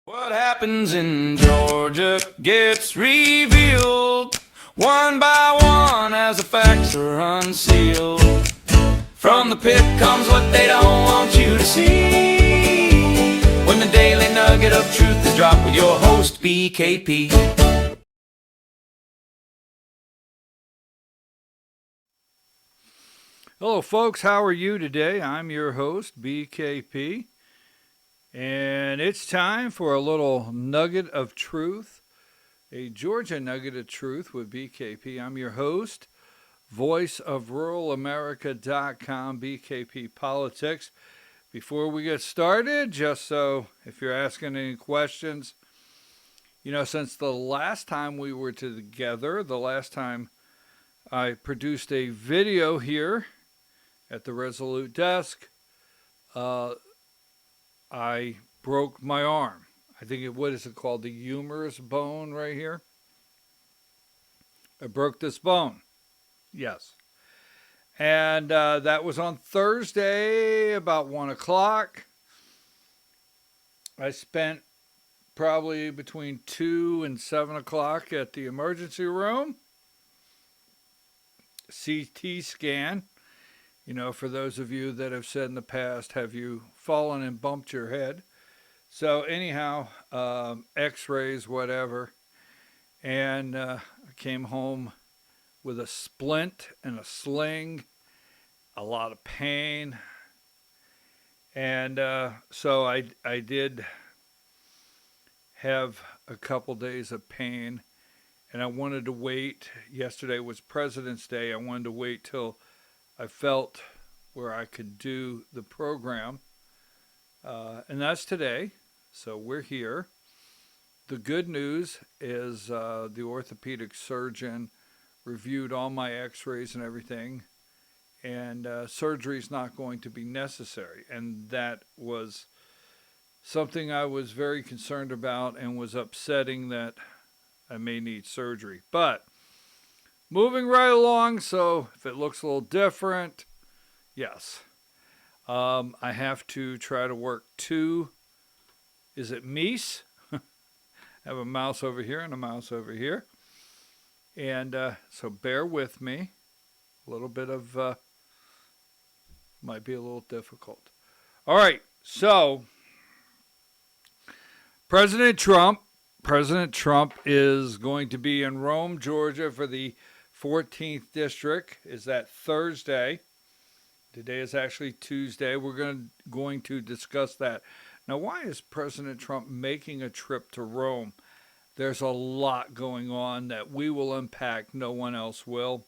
What happens in Georgia gets revealed one by one as the facts are unsealed. From the pit comes what they don't want you to see, when the daily nugget of truth is dropped with your host, BKP. Hello folks, how are you today? I'm your host, BKP. And it's time for a little nugget of truth, a Georgia nugget of truth with BKP. I'm your host, voiceofruralamerica.com, BKP Politics. Before we get started, just so if you're asking any questions, since the last time we were together, the last time I produced a video here at the Resolute desk, I broke my arm. I think what is it called? The humerus bone right here. I broke this bone. Yes. And that was on Thursday about 1 o'clock. I spent probably between 2 and 7 o'clock at the emergency room. CT scan. For those of you that have said in the past, have you fallen and bumped your head? So anyhow, x-rays, whatever. And I came home with a splint and a sling, a lot of pain. And so I did have a couple days of pain. And I wanted to wait. Yesterday was President's Day. I wanted to wait till I felt where I could do the program, and that's today, so we're here. The good news is the orthopedic surgeon reviewed all my x-rays and everything, and surgery is not going to be necessary, and that was something I was very concerned about and was upsetting that I may need surgery. But moving right along, so if it looks a little different, yes. I have to try to work two, is it meese? I have a mouse over here and a mouse over here. And so bear with me. A little bit of, might be a little difficult. All right, so President Trump is going to be in Rome, Georgia for the 14th district. Is that Thursday? Today is actually Tuesday. We're going to discuss that. Now, why is President Trump making a trip to Rome? There's a lot going on that we will impact. No one else will.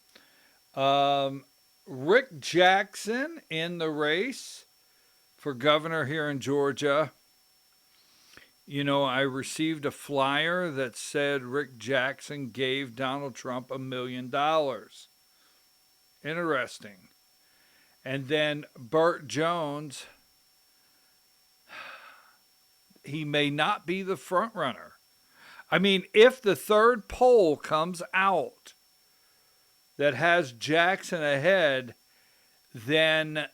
Rick Jackson in the race for governor here in Georgia. I received a flyer that said Rick Jackson gave Donald Trump $1 million. Interesting. And then Burt Jones, he may not be the front runner. I mean, if the third poll comes out that has Jackson ahead, then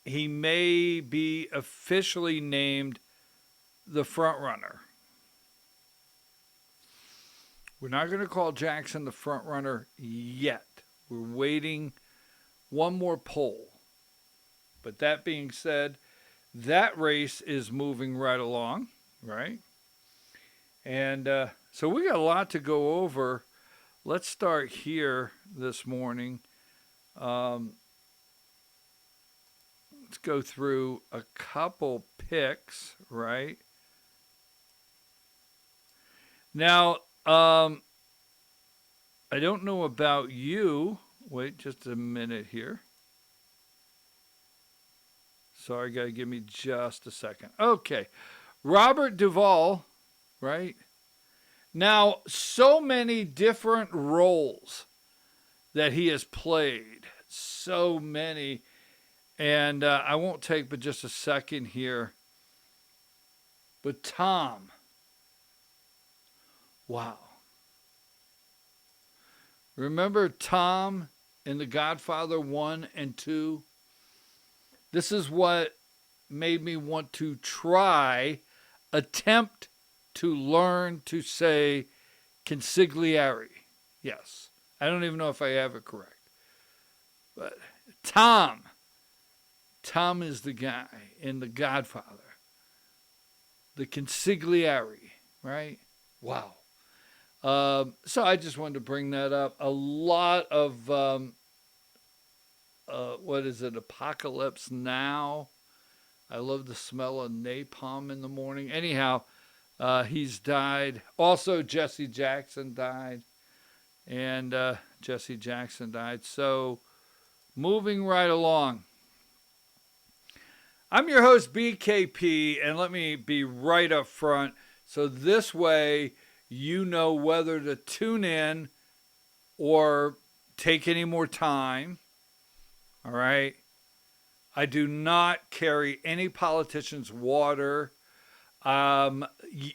he may be officially named the front runner. We're not going to call Jackson the front runner yet. We're waiting one more poll. But that being said, that race is moving right along, right? And so we got a lot to go over. Let's start here this morning. Let's go through a couple picks, right? Now, I don't know about you. Wait just a minute here. Sorry, got to give me just a second. Okay. Robert Duvall, right? Now, so many different roles that he has played. So many. And I won't take but just a second here. But Tom. Wow. Remember Tom in The Godfather 1 and 2? This is what made me want to attempt to learn to say consigliere. Yes. I don't even know if I have it correct. But Tom. Tom is the guy in The Godfather. The consigliere, right? Wow. So I just wanted to bring that up. A lot of, what is it, Apocalypse Now. I love the smell of napalm in the morning. Anyhow, he's died. Also, Jesse Jackson died. And Jesse Jackson died. So, moving right along. I'm your host, BKP, and let me be right up front. So this way, you know whether to tune in or take any more time. All right? I do not carry any politician's water.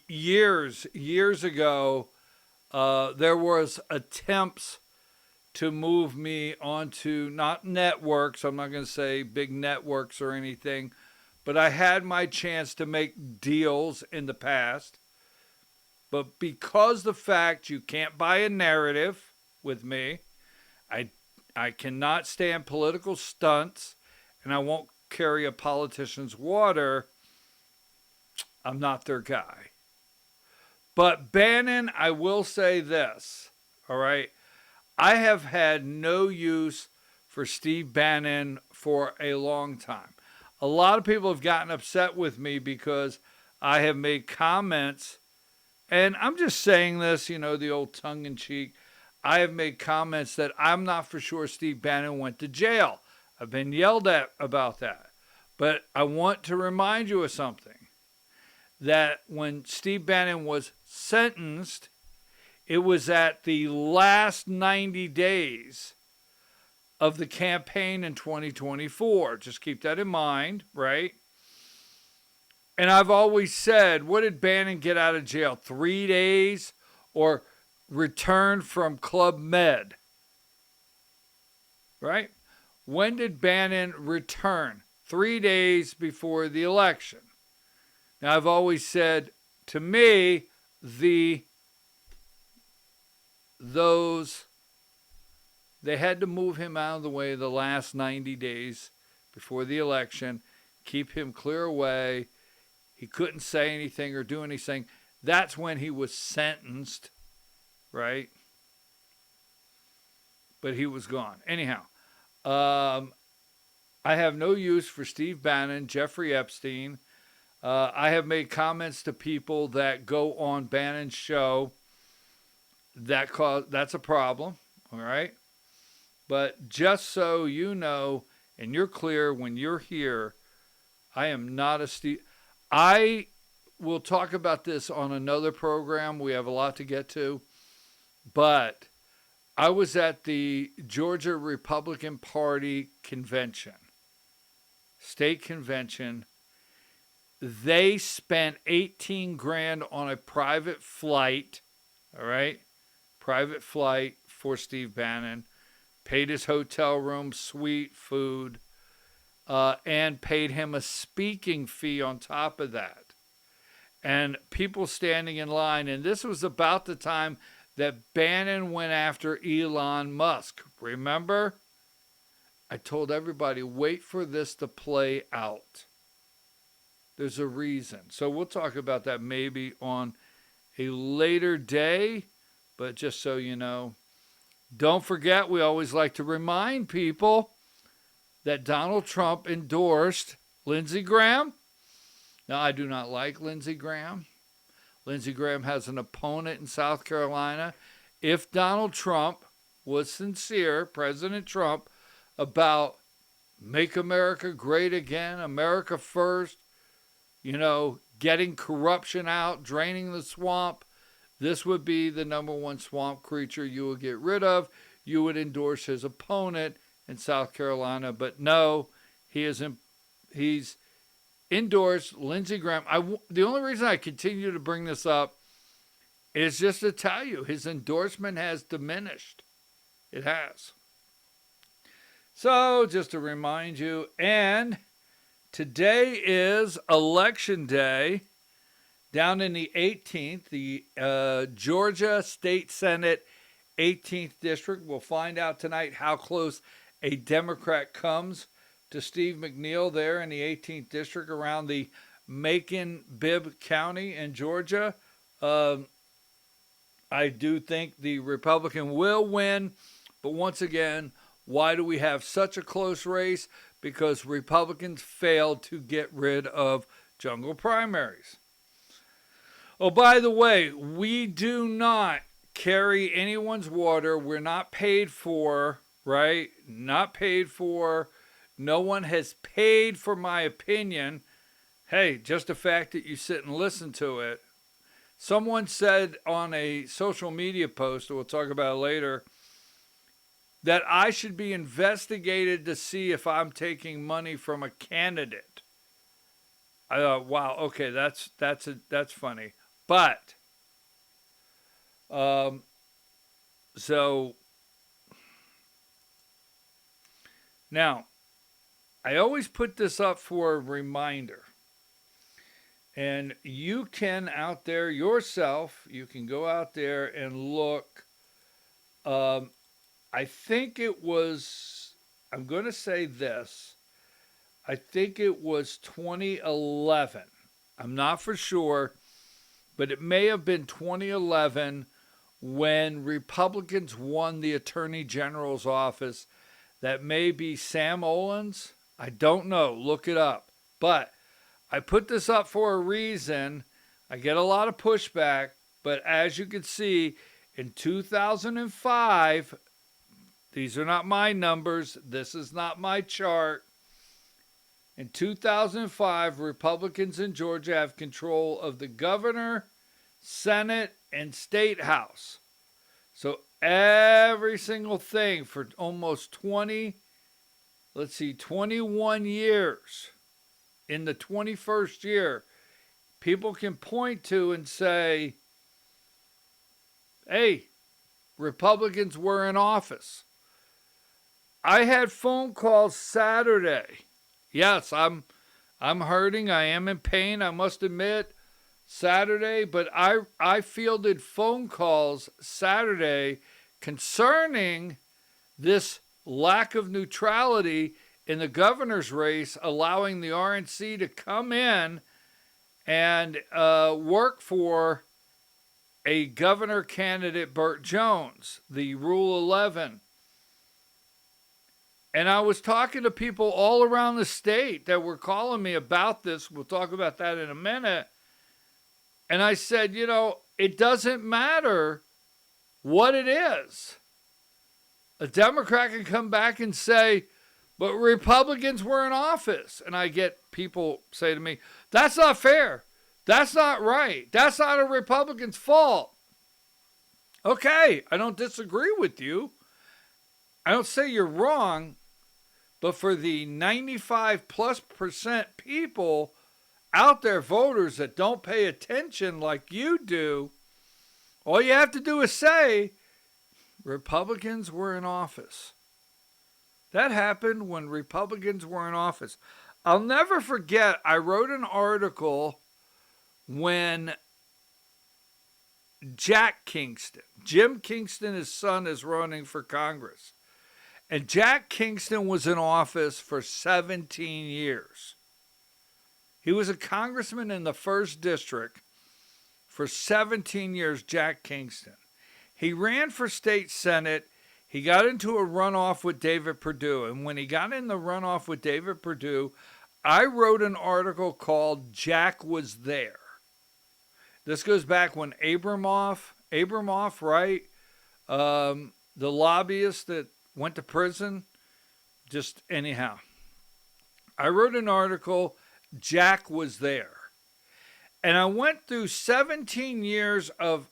Years ago, there was attempts to move me onto not networks. I'm not going to say big networks or anything, but I had my chance to make deals in the past. But because the fact you can't buy a narrative with me, I cannot stand political stunts, and I won't carry a politician's water. I'm not their guy. But Bannon, I will say this, all right? I have had no use for Steve Bannon for a long time. A lot of people have gotten upset with me because I have made comments, and I'm just saying this, the old tongue-in-cheek. I have made comments that I'm not for sure Steve Bannon went to jail. I've been yelled at about that. But I want to remind you of something. That when Steve Bannon was sentenced, it was at the last 90 days of the campaign in 2024. Just keep that in mind, right? And I've always said, what did Bannon get out of jail? 3 days or return from Club Med? Right? When did Bannon return? 3 days before the election. Now, I've always said, to me, they had to move him out of the way the last 90 days before the election, keep him clear away. He couldn't say anything or do anything. That's when he was sentenced, right? But he was gone. Anyhow, I have no use for Steve Bannon, Jeffrey Epstein. I have made comments to people that go on Bannon's show. That's a problem, all right? But just so you know, and you're clear when you're here, I am not a Steve. I will talk about this on another program. We have a lot to get to. But I was at the Georgia Republican Party convention, state convention. They spent 18 grand on a private flight, all right? Private flight for Steve Bannon. Paid his hotel room, suite, food, and paid him a speaking fee on top of that. And people standing in line, and this was about the time that Bannon went after Elon Musk. Remember? I told everybody, wait for this to play out. There's a reason. So we'll talk about that maybe on a later day, but just so you know. Don't forget, we always like to remind people that Donald Trump endorsed Lindsey Graham. Now, I do not like Lindsey Graham. Lindsey Graham has an opponent in South Carolina. If Donald Trump was sincere, President Trump, about make America great again, America first, getting corruption out, draining the swamp, this would be the number one swamp creature you would get rid of. You would endorse his opponent in South Carolina. But no, he's endorsed Lindsey Graham. The only reason I continue to bring this up is just to tell you his endorsement has diminished. It has. So just to remind you, and today is election day Down in the 18th, the Georgia State Senate 18th District. We'll find out tonight how close a Democrat comes to Steve McNeil there in the 18th District around the Macon-Bibb County in Georgia. I do think the Republican will win, but once again, why do we have such a close race? Because Republicans failed to get rid of jungle primaries. Oh, by the way, we do not carry anyone's water. We're not paid for, right? Not paid for. No one has paid for my opinion. Hey, just the fact that you sit and listen to it. Someone said on a social media post, we'll talk about it later, that I should be investigated to see if I'm taking money from a candidate. I thought, wow, okay, that's funny. But so now I always put this up for a reminder. And you can out there yourself, you can go out there and look. I think it was, I'm going to say this, I think it was 2011. I'm not for sure, but it may have been 2011 when Republicans won the Attorney General's office. That may be Sam Olens. I don't know. Look it up. But I put this up for a reason. I get a lot of pushback, but as you can see, in 2005, these are not my numbers. This is not my chart. In 2005, Republicans in Georgia have control of the governor, Senate, and state house. So every single thing for almost 21 years. In the 21st year, people can point to and say, hey, Republicans were in office. I had phone calls Saturday. Yes, I'm hurting. I am in pain, I must admit, Saturday. But I fielded phone calls Saturday concerning this lack of neutrality in the governor's race, allowing the RNC to come in and work for a governor candidate, Burt Jones, the Rule 11. And I was talking to people all around the state that were calling me about this. We'll talk about that in a minute. And I said, you know, it doesn't matter what it is. A Democrat can come back and say, but Republicans were in office. And I get people say to me, that's not fair. That's not right. That's not a Republican's fault. Okay, I don't disagree with you. I don't say you're wrong. But for the 95+% people out there, voters that don't pay attention like you do, all you have to do is say, Republicans were in office. That happened when Republicans were in office. I'll never forget, I wrote an article when Jack Kingston, Jim Kingston, his son, is running for Congress. And Jack Kingston was in office for 17 years. He was a congressman in the 1st District for 17 years, Jack Kingston. He ran for state senate. He got into a runoff with David Perdue. And when he got in the runoff with David Perdue, I wrote an article called Jack Was There. This goes back when Abramoff, right? The lobbyist that went to prison. Just anyhow. I wrote an article, Jack Was There. And I went through 17 years of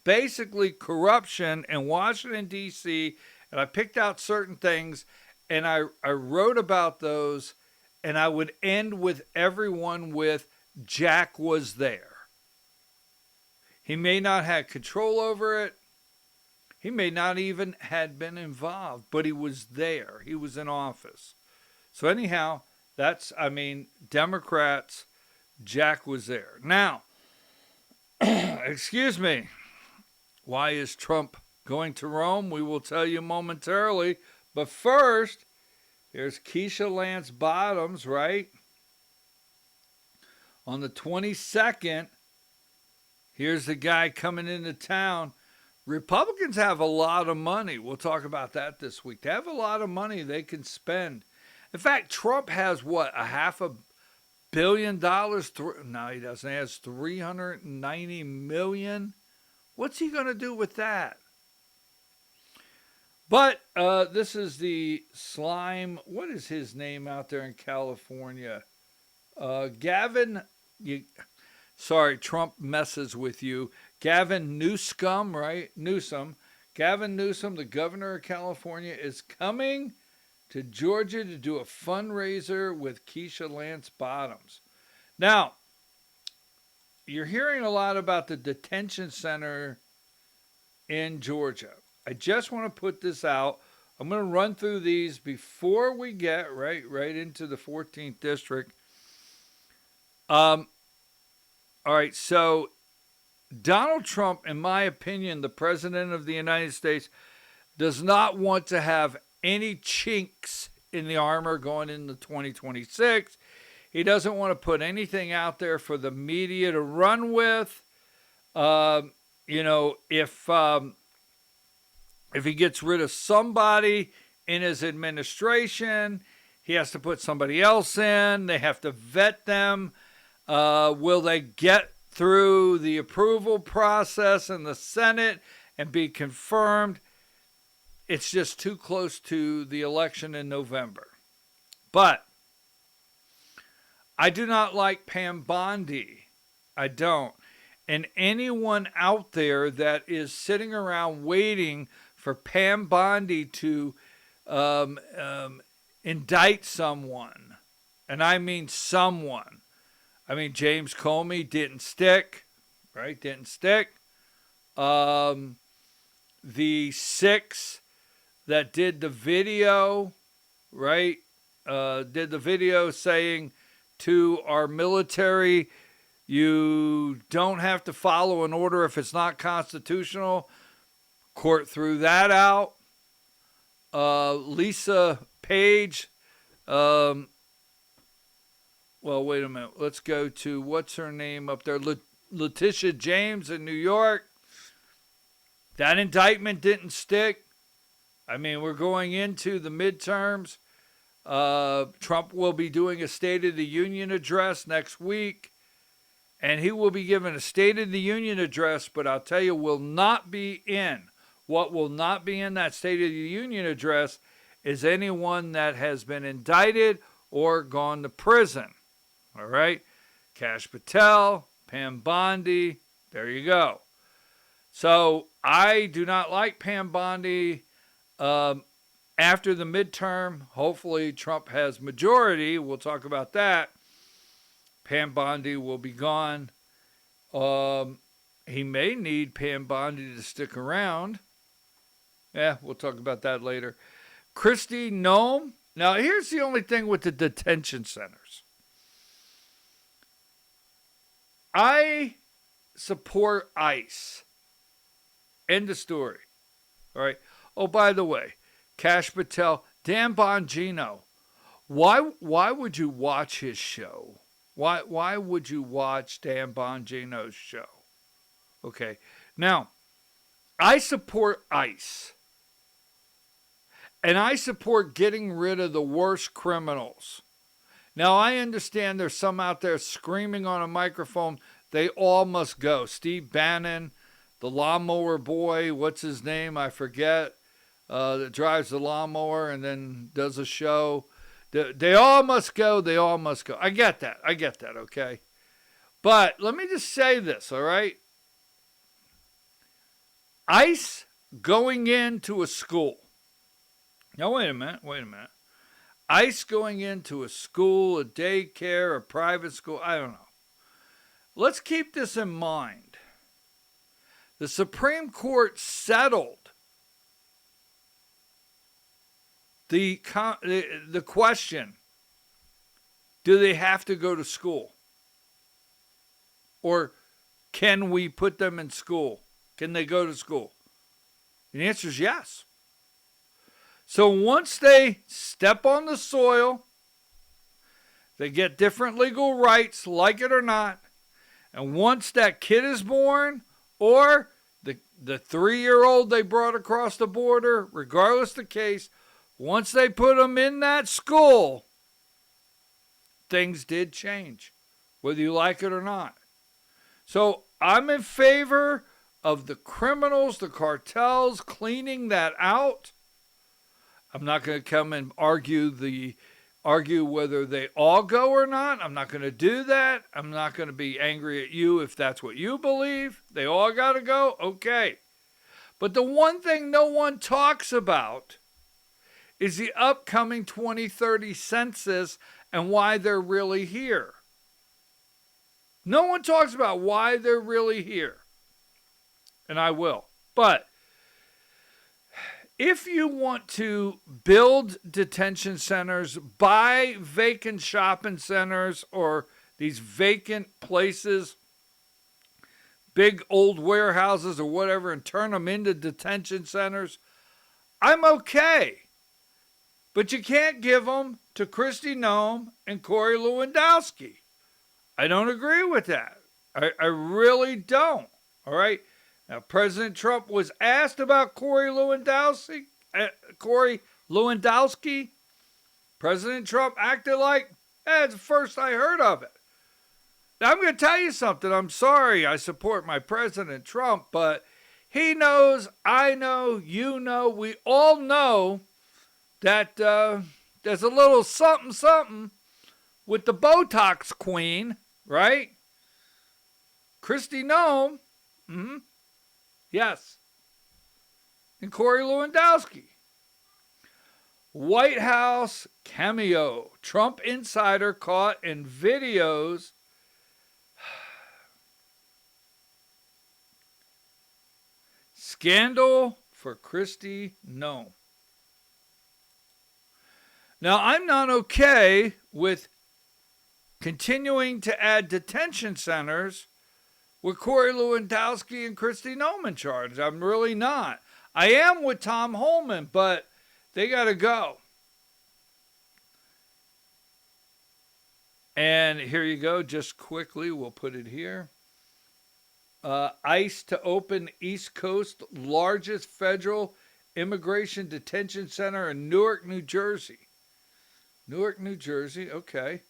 basically corruption in Washington, D.C., and I picked out certain things, and I wrote about those, and I would end with everyone with, Jack was there. He may not have control over it. He may not even had been involved, but he was there. He was in office. So anyhow, Democrats, Jack was there. Now, Excuse me. Why is Trump going to Rome? We will tell you momentarily. But first, here's Keisha Lance Bottoms, right? On the 22nd, here's the guy coming into town. Republicans have a lot of money. We'll talk about that this week. They have a lot of money they can spend. In fact, Trump has what, a $500 million? No, he doesn't. He has 390 million. What's he going to do with that? But this is the slime. What is his name out there in California? Gavin. Sorry, Trump messes with you. Gavin Newsom, right? Gavin Newsom, the governor of California, is coming to Georgia to do a fundraiser with Keisha Lance Bottoms. Now, you're hearing a lot about the detention center in Georgia. I just want to put this out. I'm going to run through these before we get right into the 14th district. All right, so Donald Trump, in my opinion, the president of the United States, does not want to have any chinks in the armor going into 2026. He doesn't want to put anything out there for the media to run with. If he gets rid of somebody in his administration, he has to put somebody else in. They have to vet them. Will they get through the approval process in the Senate and be confirmed? It's just too close to the election in November. But I do not like Pam Bondi. I don't. And anyone out there that is sitting around waiting for Pam Bondi to indict someone, and I mean someone. I mean, James Comey didn't stick, right? Didn't stick. The 6 that did the video, right? Did the video saying to our military, you don't have to follow an order if it's not constitutional. Court threw that out. Lisa Page, well, wait a minute. Let's go to, what's her name up there? Letitia James in New York. That indictment didn't stick. I mean, we're going into the midterms. Trump will be doing a State of the Union address next week. And he will be giving a State of the Union address, but I'll tell you, what will not be in that State of the Union address is anyone that has been indicted or gone to prison. All right? Kash Patel, Pam Bondi, there you go. So I do not like Pam Bondi. After the midterm, hopefully Trump has majority. We'll talk about that. Pam Bondi will be gone. He may need Pam Bondi to stick around. Yeah, we'll talk about that later. Kristi Noem. Now, here's the only thing with the detention centers. I support ICE. End of story. All right. Oh, by the way, Kash Patel, Dan Bongino. Why would you watch his show? Why would you watch Dan Bongino's show? Okay. Now, I support ICE. And I support getting rid of the worst criminals. Now, I understand there's some out there screaming on a microphone, they all must go. Steve Bannon, the lawnmower boy, what's his name? I forget. That drives the lawnmower and then does a show. They all must go. They all must go. I get that. Okay? But let me just say this, all right? ICE going into a school. Now, wait a minute. ICE going into a school, a daycare, a private school, I don't know. Let's keep this in mind. The Supreme Court settled the question, do they have to go to school? Or can we put them in school? Can they go to school? And the answer is yes. So once they step on the soil, they get different legal rights, like it or not. And once that kid is born, or the 3-year-old they brought across the border, regardless the case, once they put them in that school, things did change, whether you like it or not. So I'm in favor of the criminals, the cartels, cleaning that out. I'm not going to come and argue whether they all go or not. I'm not going to do that. I'm not going to be angry at you if that's what you believe. They all got to go? Okay. But the one thing no one talks about is the upcoming 2030 census and why they're really here. No one talks about why they're really here. And I will. But if you want to build detention centers, buy vacant shopping centers or these vacant places, big old warehouses or whatever, and turn them into detention centers, I'm okay. But you can't give them to Kristi Noem and Corey Lewandowski. I don't agree with that. I really don't. All right? Now, President Trump was asked about Corey Lewandowski. President Trump acted like, it's the first I heard of it. Now, I'm going to tell you something. I'm sorry I support my President Trump, but he knows, I know, you know, we all know that there's a little something, something with the Botox queen, right? Kristi Noem. Mm-hmm. Yes. And Corey Lewandowski. White House cameo. Trump insider caught in videos. Scandal for Kristi Noem. Now, I'm not okay with continuing to add detention centers with Corey Lewandowski and Kristi Noem in charge. I'm really not. I am with Tom Holman, but they got to go. And here you go. Just quickly, we'll put it here. ICE to open East Coast largest federal immigration detention center in Newark, New Jersey. Newark, New Jersey. Okay.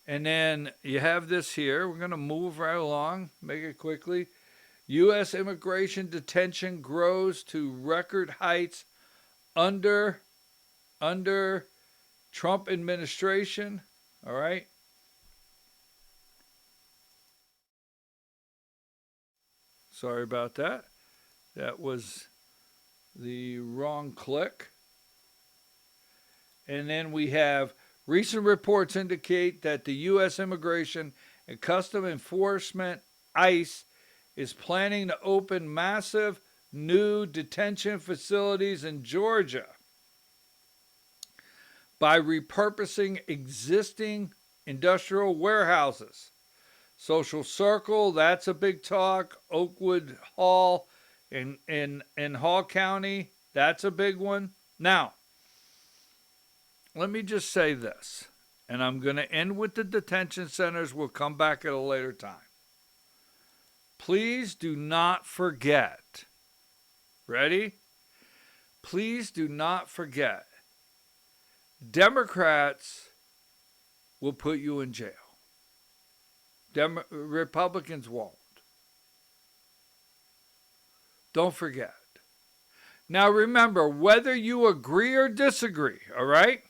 And then you have this here. We're going to move right along, make it quickly. U.S. immigration detention grows to record heights under Trump administration. All right. Sorry about that. That was the wrong click. And then we have recent reports indicate that the U.S. Immigration and Customs Enforcement, ICE, is planning to open massive new detention facilities in Georgia by repurposing existing industrial warehouses. Social Circle, that's a big talk. Oakwood Hall in Hall County, that's a big one. Now, let me just say this, and I'm going to end with the detention centers. We'll come back at a later time. Please do not forget. Ready? Please do not forget. Democrats will put you in jail. Republicans won't. Don't forget. Now remember, whether you agree or disagree, all right?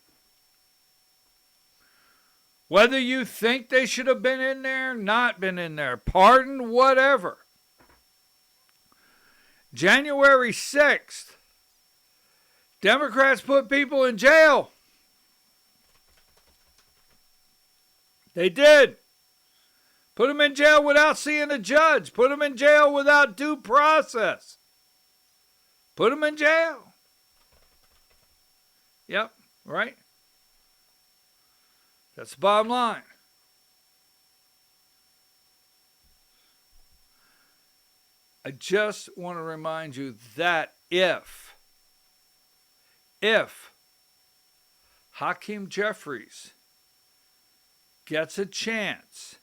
Whether you think they should have been in there, not been in there, pardon, whatever. January 6th, Democrats put people in jail. They did. Put them in jail without seeing a judge. Put them in jail without due process. Put them in jail. Yep, right? That's the bottom line. I just want to remind you that if Hakeem Jeffries gets a chance,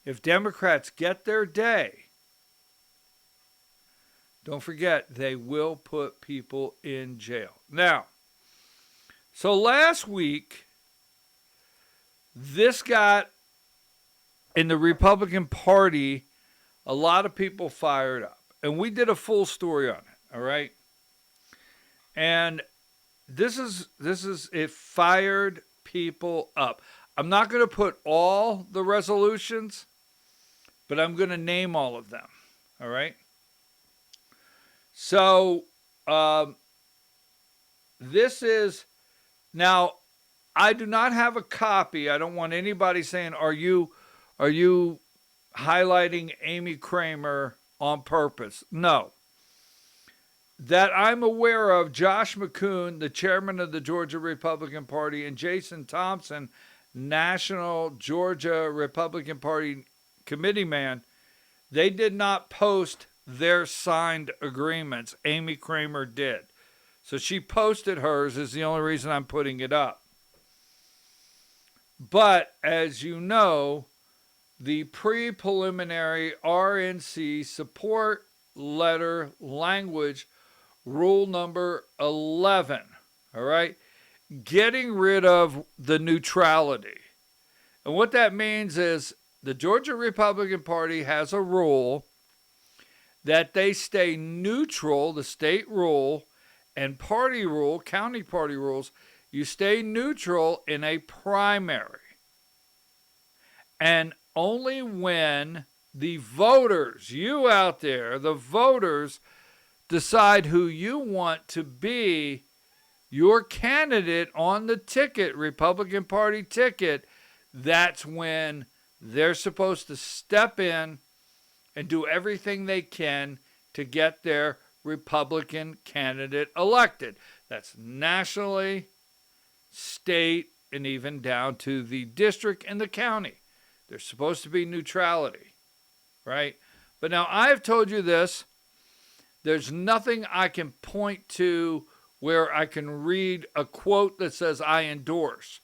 if Democrats get their day, don't forget they will put people in jail. Now, so last week, this got in the Republican Party a lot of people fired up. And we did a full story on it, all right? And this is it fired people up. I'm not going to put all the resolutions, but I'm going to name all of them, all right? So, this is, now, I do not have a copy. I don't want anybody saying, are you highlighting Amy Kramer on purpose? No. That I'm aware of, Josh McCoon, the chairman of the Georgia Republican Party, and Jason Thompson, National Georgia Republican Party committee man, they did not post their signed agreements. Amy Kramer did. So she posted hers, is the only reason I'm putting it up. But as you know, the pre-preliminary RNC support letter language, rule number 11, all right? Getting rid of the neutrality. And what that means is the Georgia Republican Party has a rule that they stay neutral, the state rule and party rule, county party rules, you stay neutral in a primary. And only when the voters, you out there, the voters, decide who you want to be your candidate on the ticket, Republican Party ticket, that's when they're supposed to step in and do everything they can to get their Republican candidate elected. That's nationally, state, and even down to the district and the county. There's supposed to be neutrality, right? But now I've told you this. There's nothing I can point to where I can read a quote that says I endorse.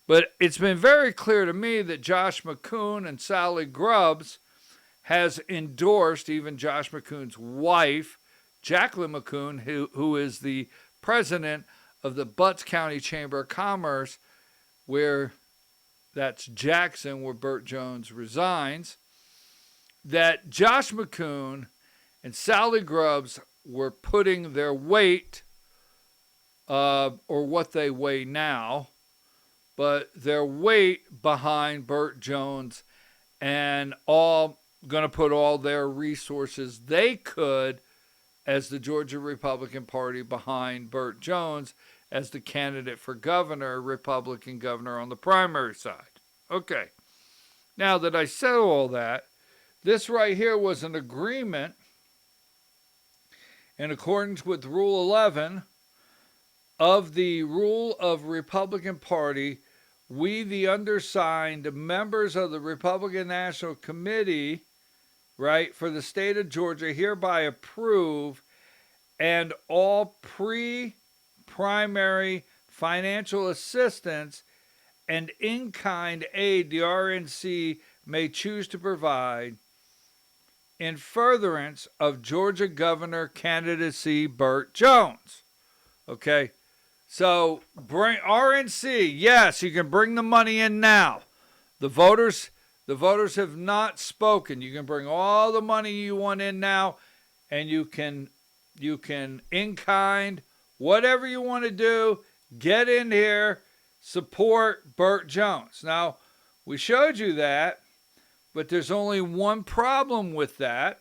But it's been very clear to me that Josh McCoon and Sally Grubbs has endorsed, even Josh McCoon's wife, Jacqueline McCoon, who is the president of the Butts County Chamber of Commerce, where that's Jackson, where Burt Jones resigns, that Josh McCoon and Sally Grubbs were putting their weight, or what they weigh now, but their weight behind Burt Jones, and all going to put all their resources they could as the Georgia Republican Party behind Burt Jones as the candidate for governor, Republican governor on the primary side. Okay. Now that I said all that, this right here was an agreement in accordance with Rule 11 of the Rule of Republican Party. We, the undersigned members of the Republican National Committee, right, for the state of Georgia, hereby approve, and all pre-primary financial assistance and in-kind aid the RNC may choose to provide in furtherance of Georgia governor candidacy Burt Jones. Okay, so bring RNC. Yes, you can bring the money in now. The voters have not spoken. You can bring all the money you want in now, and you can in kind, whatever you want to do, get in here, support Burt Jones. Now, we showed you that, but there's only one problem with that,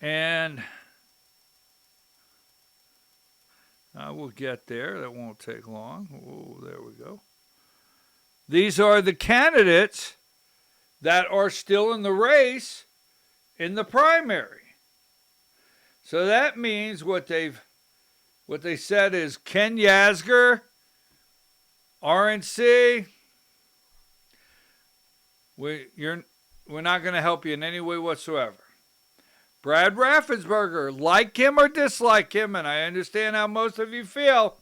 and I will get there. That won't take long. Oh, there we go. These are the candidates that are still in the race in the primary. So that means what they said is Ken Yasgur, RNC. we're not going to help you in any way whatsoever. Brad Raffensperger, like him or dislike him, and I understand how most of you feel,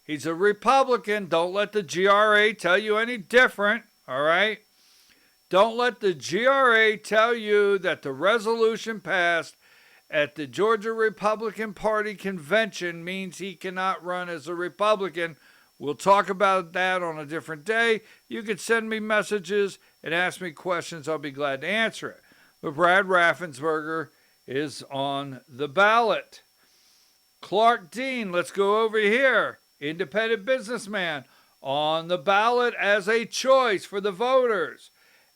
he's a Republican. Don't let the GRA tell you any different, all right? Don't let the GRA tell you that the resolution passed at the Georgia Republican Party convention means he cannot run as a Republican. We'll talk about that on a different day. You can send me messages and ask me questions. I'll be glad to answer it. But Brad Raffensperger is on the ballot. Clark Dean, let's go over here. Independent businessman on the ballot as a choice for the voters.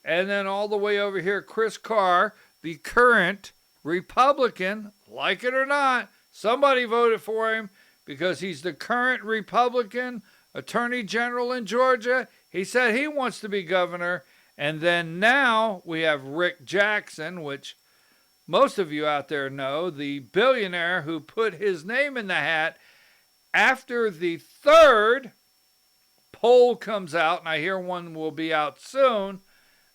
And then all the way over here, Chris Carr, the current Republican, like it or not, somebody voted for him because he's the current Republican Attorney General in Georgia. He said he wants to be governor. And then now we have Rick Jackson, which most of you out there know, the billionaire who put his name in the hat after the third poll comes out, and I hear one will be out soon.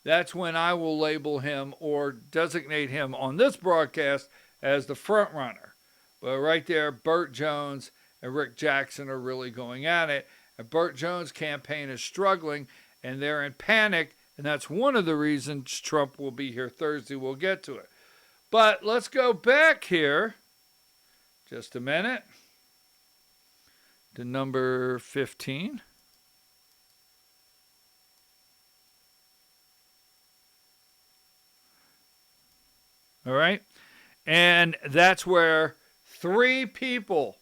That's when I will label him or designate him on this broadcast as the front runner. But right there, Burt Jones and Rick Jackson are really going at it. And Burt Jones' campaign is struggling, and they're in panic. And that's one of the reasons Trump will be here Thursday. We'll get to it. But let's go back here just a minute to number 15. All right. And that's where three people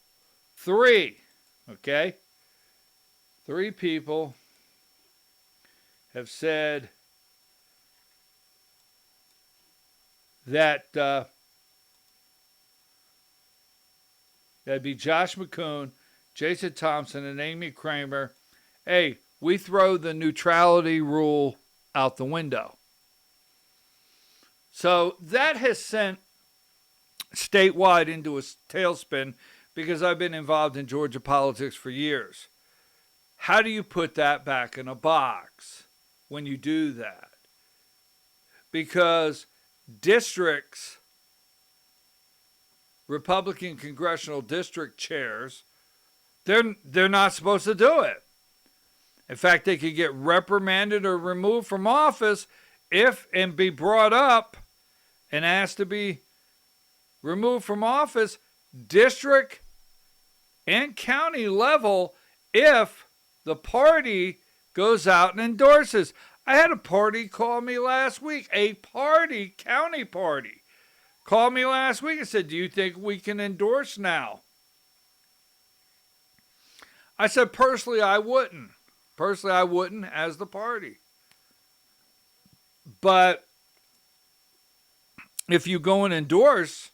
have said that that'd be Josh McCoon, Jason Thompson, and Amy Kramer. Hey, we throw the neutrality rule out the window. So that has sent statewide into a tailspin because I've been involved in Georgia politics for years. How do you put that back in a box when you do that? Because districts, Republican congressional district chairs, they're not supposed to do it. In fact, they could get reprimanded or removed from office and be brought up and asked to be removed from office, district and county level, if the party goes out and endorses. I had a party call me last week, county party, called me last week and said, do you think we can endorse now? I said, personally, I wouldn't. Personally, I wouldn't as the party. But if you go and endorse,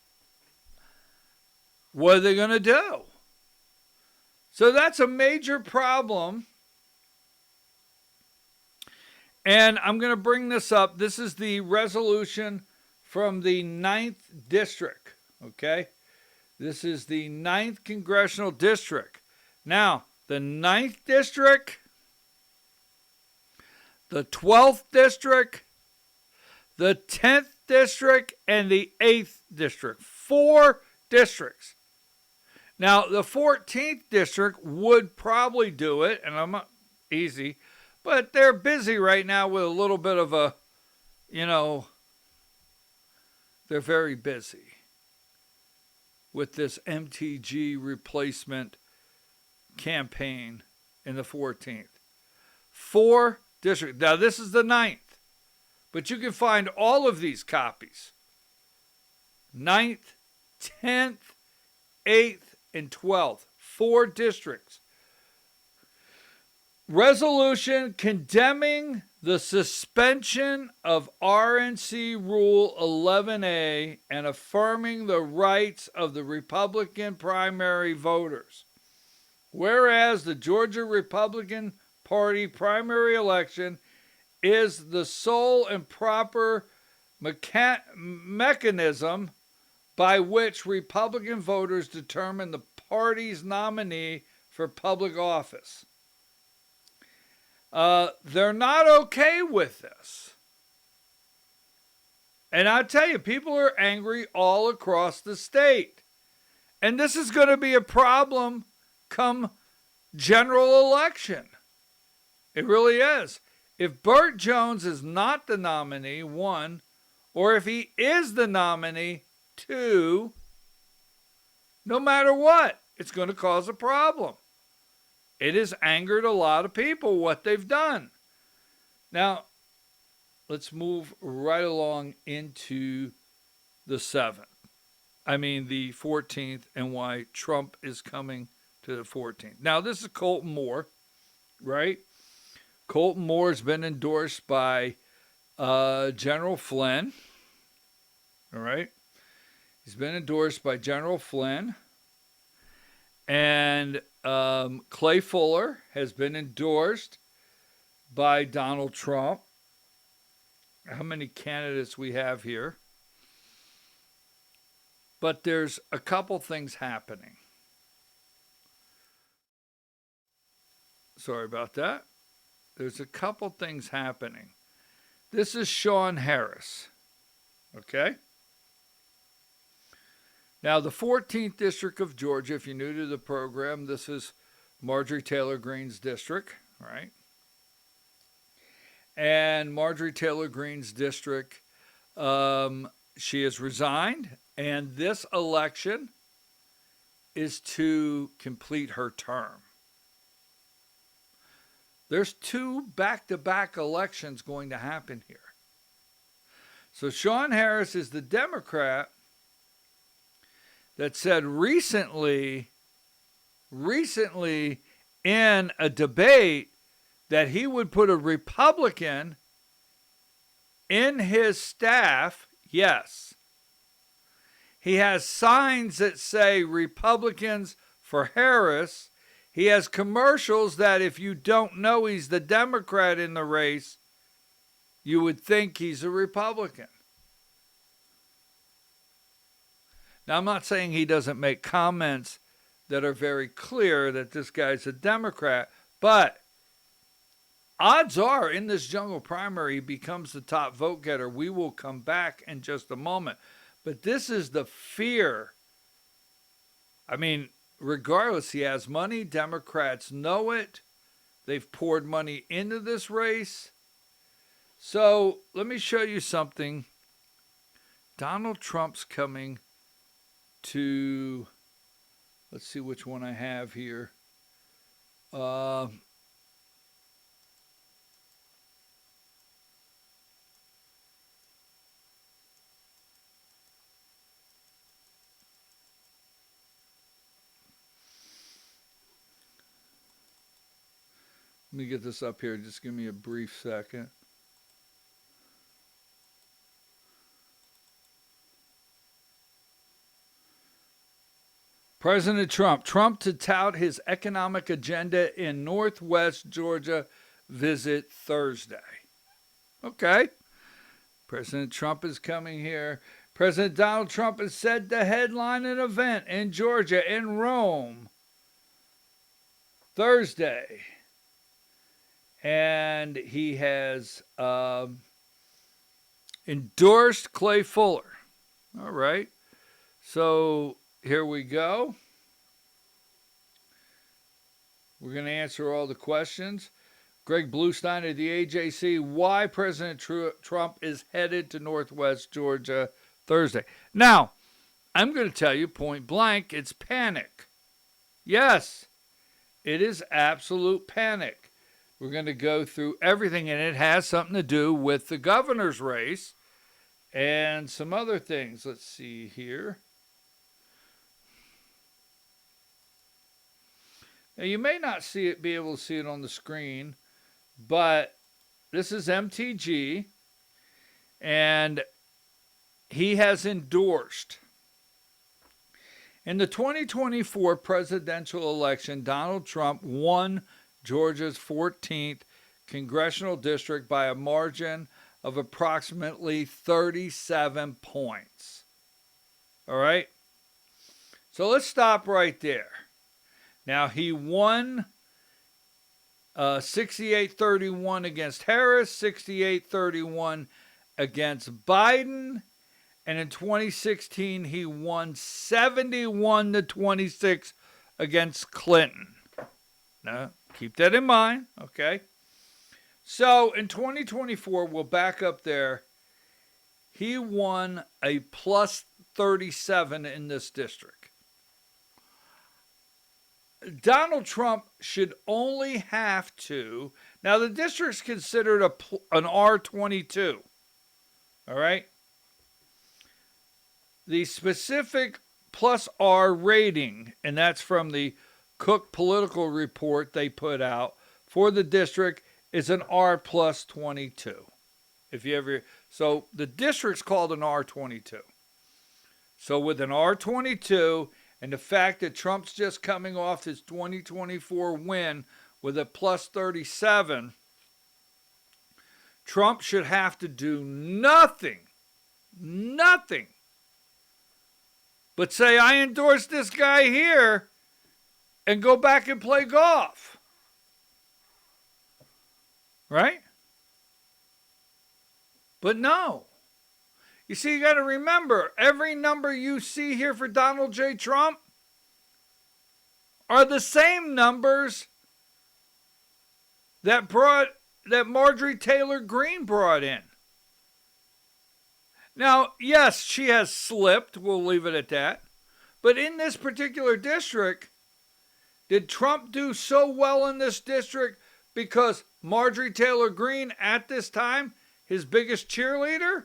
what are they going to do? So that's a major problem. And I'm going to bring this up. This is the resolution from the 9th District, okay? This is the 9th Congressional District. Now, the 9th District, the 12th District, the 10th District, and the 8th District. 4 districts. Now, the 14th District would probably do it, and I'm not easy, but they're busy right now with a little bit of a, they're very busy with this MTG replacement campaign in the 14th. 4 districts. Now, this is the 9th, but you can find all of these copies. 9th, 10th, 8th, and 12th. 4 districts. Resolution condemning the suspension of RNC Rule 11A and affirming the rights of the Republican primary voters. Whereas the Georgia Republican Party primary election is the sole and proper mechanism by which Republican voters determine the party's nominee for public office. They're not okay with this. And I tell you, people are angry all across the state. And this is going to be a problem come general election. It really is. If Burt Jones is not the nominee, one, or if he is the nominee, two, no matter what, it's going to cause a problem. It has angered a lot of people what they've done. Now, let's move right along into the 7th. The 14th, and why Trump is coming to the 14th. Now, this is Colton Moore, right? Colton Moore has been endorsed by General Flynn. All right. He's been endorsed by General Flynn. And Clay Fuller has been endorsed by Donald Trump. How many candidates we have here? But there's a couple things happening. Sorry about that. There's a couple things happening. This is Sean Harris. Okay? Now, the 14th District of Georgia, if you're new to the program, this is Marjorie Taylor Greene's district, right? And Marjorie Taylor Greene's district, she has resigned, and this election is to complete her term. There's 2 back-to-back elections going to happen here. So Sean Harris is the Democrat that said recently in a debate that he would put a Republican in his staff. Yes. He has signs that say Republicans for Harris. He has commercials that if you don't know he's the Democrat in the race, you would think he's a Republican. Now, I'm not saying he doesn't make comments that are very clear that this guy's a Democrat, but odds are in this jungle primary he becomes the top vote getter. We will come back in just a moment. But this is the fear. Regardless, he has money. Democrats know it. They've poured money into this race. So let me show you something. Donald Trump's coming to, let's see which one I have here. Let me get this up here. Just give me a brief second. President Trump to tout his economic agenda in Northwest Georgia visit Thursday. Okay. President Trump is coming here. President Donald Trump is said to headline an event in Georgia, in Rome, Thursday. And he has endorsed Clay Fuller. All right. So here we go. We're going to answer all the questions. Greg Bluestein of the AJC, why President Trump is headed to Northwest Georgia Thursday. Now, I'm going to tell you point blank, it's panic. Yes, it is absolute panic. We're going to go through everything, and it has something to do with the governor's race and some other things. Let's see here. Now, you may not be able to see it on the screen, but this is MTG, and he has endorsed. In the 2024 presidential election, Donald Trump won Georgia's 14th congressional district by a margin of approximately 37 points. All right? So let's stop right there. Now, he won 68-31 against Harris, 68-31 against Biden, and in 2016 he won 71-26 against Clinton. Now, keep that in mind, okay? So in 2024, we'll back up there. He won a plus 37 in this district. Donald Trump should only have to. Now, the district's considered an R22. All right? The specific plus R rating, and that's from the Cook Political Report they put out for the district, is an R plus 22. So the district's called an R22. So with an R22 and the fact that Trump's just coming off his 2024 win with a plus 37, Trump should have to do nothing but say, I endorse this guy here, and go back and play golf. Right? But no. You see, you got to remember, every number you see here for Donald J. Trump are the same numbers that Marjorie Taylor Greene brought in. Now, yes, she has slipped. We'll leave it at that. But in this particular district, did Trump do so well in this district because Marjorie Taylor Greene, at this time, his biggest cheerleader,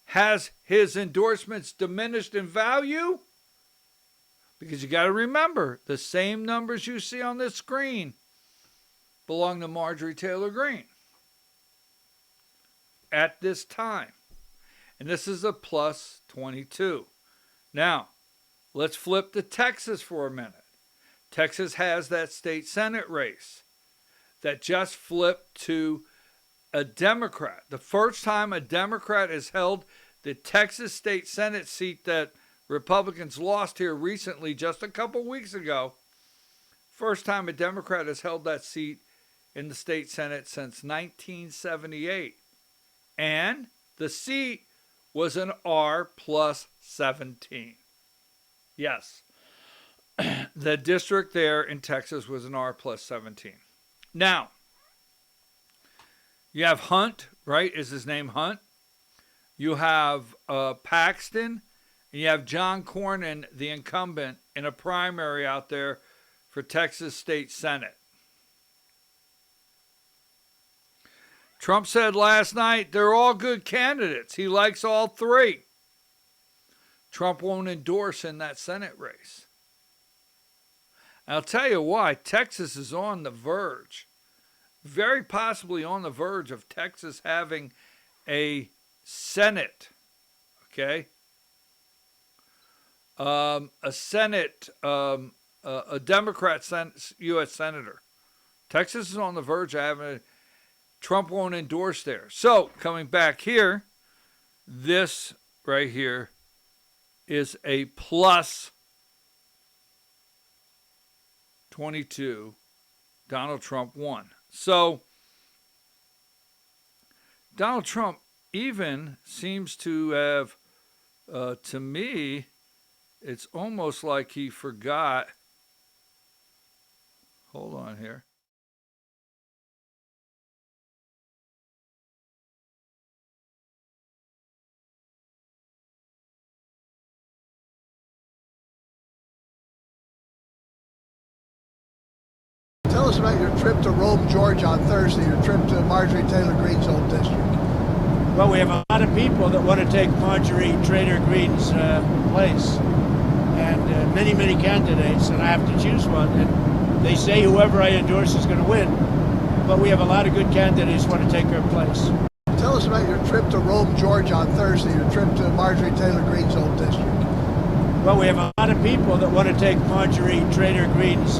has his endorsements diminished in value? Because you got to remember, the same numbers you see on this screen belong to Marjorie Taylor Greene at this time. And this is a plus 22. Now, let's flip to Texas for a minute. Texas has that state Senate race that just flipped to a Democrat. The first time a Democrat has held the Texas state Senate seat that Republicans lost here recently, just a couple weeks ago. First time a Democrat has held that seat in the state Senate since 1978. And the seat was an R plus 17. Yes. The district there in Texas was an R plus 17. Now, you have Hunt, right? Is his name Hunt? You have Paxton, and you have John Cornyn, the incumbent, in a primary out there for Texas State Senate. Trump said last night they're all good candidates. He likes all three. Trump won't endorse in that Senate race. I'll tell you why. Texas is on the verge, very possibly on the verge of Texas having a Senate, okay? A Senate, a Democrat U.S. Senator. Texas is on the verge of having Trump won't endorse there. So, coming back here, this right here is a plus 22. Donald Trump won. So, Donald Trump even seems to have, to me, it's almost like he forgot. Hold on here. Tell us about your trip to Rome, Georgia on Thursday, your trip to Marjorie Taylor Greene's old district. Well, we have a lot of people that want to take Marjorie Taylor Greene's place, and many candidates, and I have to choose one. And they say whoever I endorse is going to win, but we have a lot of good candidates who want to take her place. Tell us about your trip to Rome, Georgia on Thursday, your trip to Marjorie Taylor Greene's old district. Well, we have a lot of people that want to take Marjorie Taylor Greene's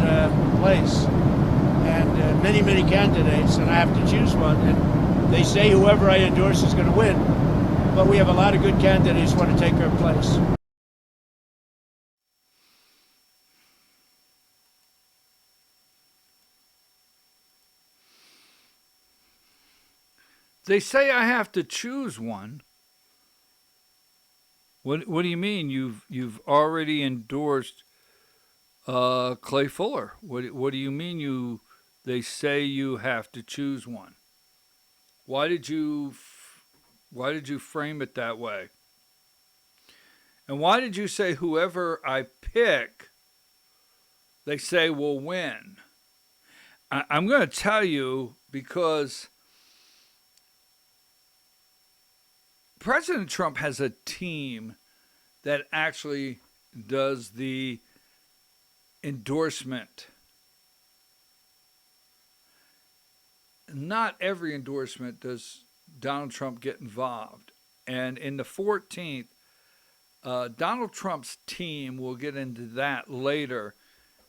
place, and many candidates, and I have to choose one. And they say whoever I endorse is going to win, but we have a lot of good candidates who want to take her place. They say I have to choose one. What do you mean? You've already endorsed Clay Fuller. What do you mean they say you have to choose one? Why did you frame it that way? And why did you say whoever I pick, they say will win? I'm going to tell you because President Trump has a team that actually does the endorsement. Not every endorsement does Donald Trump get involved. And in the 14th, Donald Trump's team, we'll get into that later,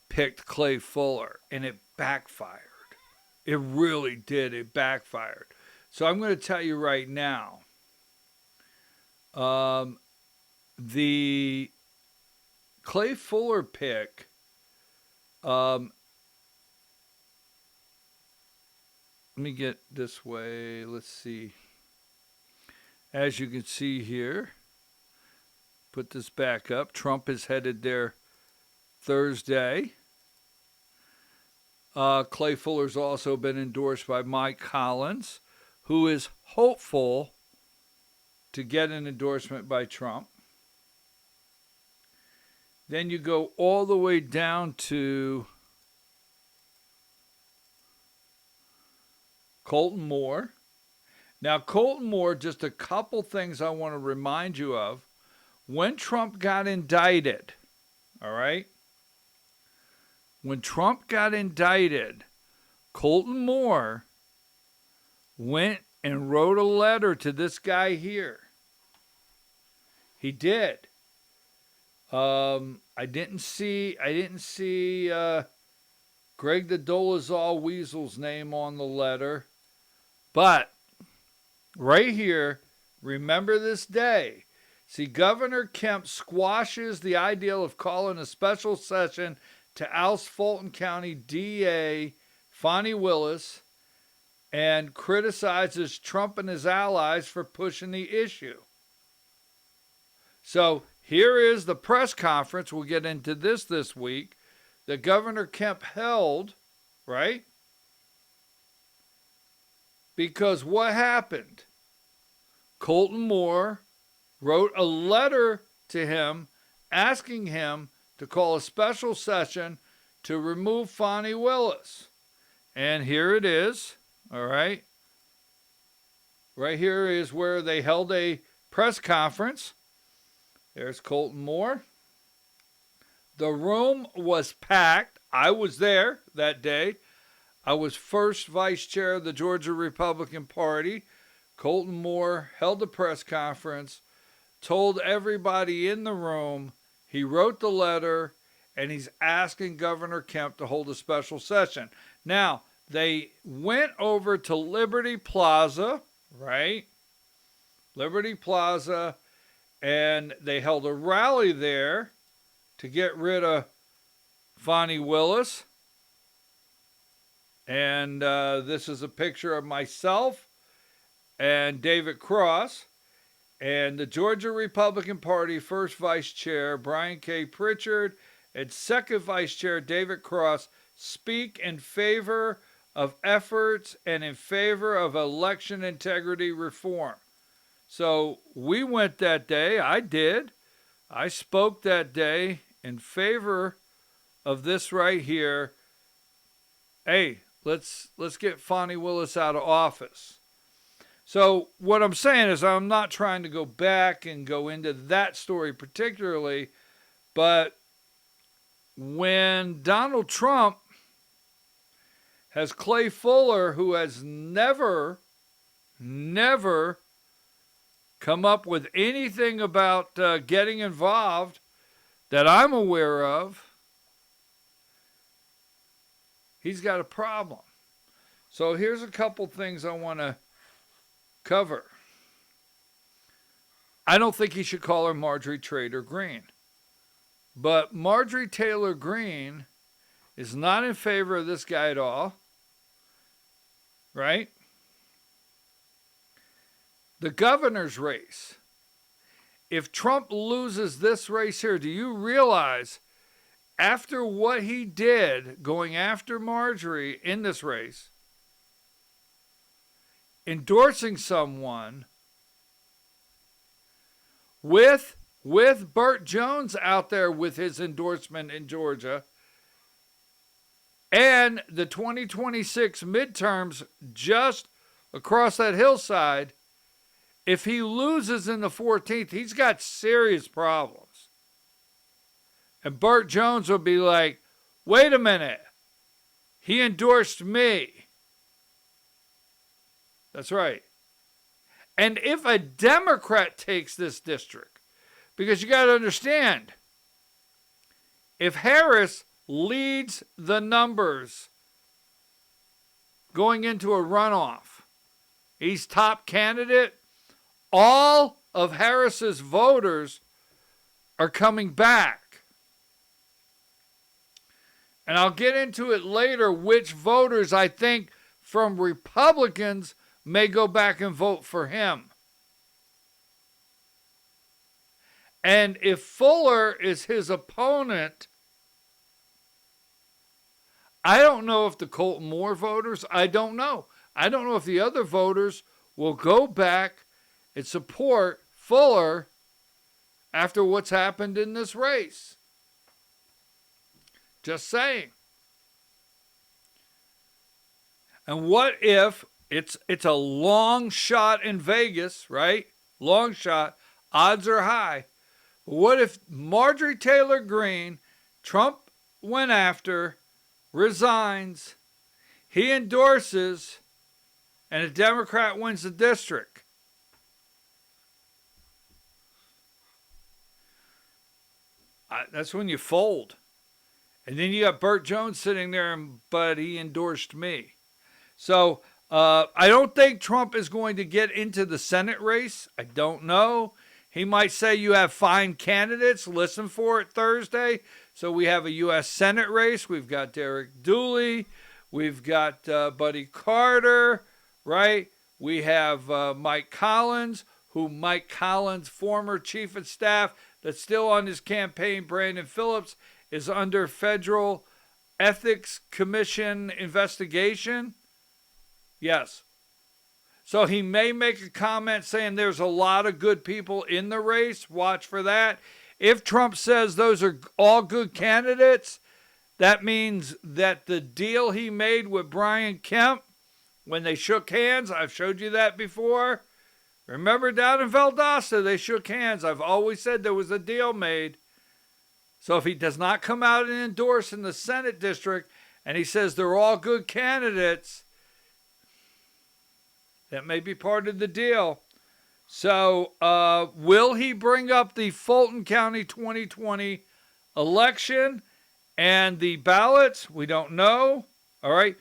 picked Clay Fuller, and it backfired. It really did. It backfired. So I'm going to tell you right now, the Clay Fuller pick, let me get this way. Let's see. As you can see here, put this back up. Trump is headed there Thursday. Clay Fuller's also been endorsed by Mike Collins, who is hopeful to get an endorsement by Trump. Then you go all the way down to Colton Moore. Now, Colton Moore, just a couple things I want to remind you of. When Trump got indicted, all right? When Trump got indicted, Colton Moore went and wrote a letter to this guy here. He did. I didn't see Greg the Dolezal Weasel's name on the letter, but right here, remember this day. See, Governor Kemp squashes the idea of calling a special session to oust Fulton County DA Fonnie Willis and criticizes Trump and his allies for pushing the issue. So here is the press conference. We'll get into this week that Governor Kemp held, right? Because what happened? Colton Moore wrote a letter to him asking him to call a special session to remove Fonnie Willis. And here it is, all right? Right here is where they held a press conference. There's Colton Moore. The room was packed. I was there that day. I was first vice chair of the Georgia Republican Party. Colton Moore held the press conference, told everybody in the room he wrote the letter, and he's asking Governor Kemp to hold a special session. Now, they went over to Liberty Plaza, right? Liberty Plaza, and they held a rally there to get rid of Fonnie Willis. And this is a picture of myself and David Cross. And the Georgia Republican Party first vice chair, Brian K. Pritchard, and second vice chair, David Cross, speak in favor of efforts and in favor of election integrity reform. So we went that day. I did. I spoke that day in favor of this right here. Hey, let's get Fonnie Willis out of office. So what I'm saying is I'm not trying to go back and go into that story particularly, but when Donald Trump has Clay Fuller, who has never come up with anything about getting involved that I'm aware of, he's got a problem. So here's a couple things I want to cover. I don't think he should call her Marjorie Taylor Greene. But Marjorie Taylor Greene is not in favor of this guy at all. Right? the governor's race. If Trump loses this race here, do you realize after what he did going after Marjorie in this race, endorsing someone with Burt Jones out there with his endorsement in Georgia, and the 2026 midterms just across that hillside, if he loses in the 14th, he's got serious problems. And Burt Jones will be like, wait a minute, he endorsed me. That's right. And if a Democrat takes this district, because you got to understand, if Harris leads the numbers going into a runoff, he's top candidate, all of Harris's voters are coming back. And I'll get into it later which voters I think from Republicans may go back and vote for him. And if Fuller is his opponent, I don't know if the Colton Moore voters, I don't know. I don't know if the other voters will go back and support Fuller after what's happened in this race. Just saying. And what if it's a long shot in Vegas, right? Long shot. Odds are high. What if Marjorie Taylor Greene, Trump went after, resigns, he endorses, and a Democrat wins the district? That's when you fold. And then you got Burt Jones sitting there, but he endorsed me. So I don't think Trump is going to get into the Senate race. I don't know. He might say you have fine candidates. Listen for it Thursday. So we have a U.S. Senate race. We've got Derek Dooley. We've got Buddy Carter, right? We have Mike Collins, former chief of staff that's still on his campaign, Brandon Phillips, is under federal ethics commission investigation. Yes. So he may make a comment saying there's a lot of good people in the race. Watch for that. If Trump says those are all good candidates, that means that the deal he made with Brian Kemp when they shook hands, I've showed you that before. Remember down in Valdosta, they shook hands. I've always said there was a deal made. So if he does not come out and endorse in the Senate district and he says they're all good candidates, that may be part of the deal. So will he bring up the Fulton County 2020 election and the ballots? We don't know. All right.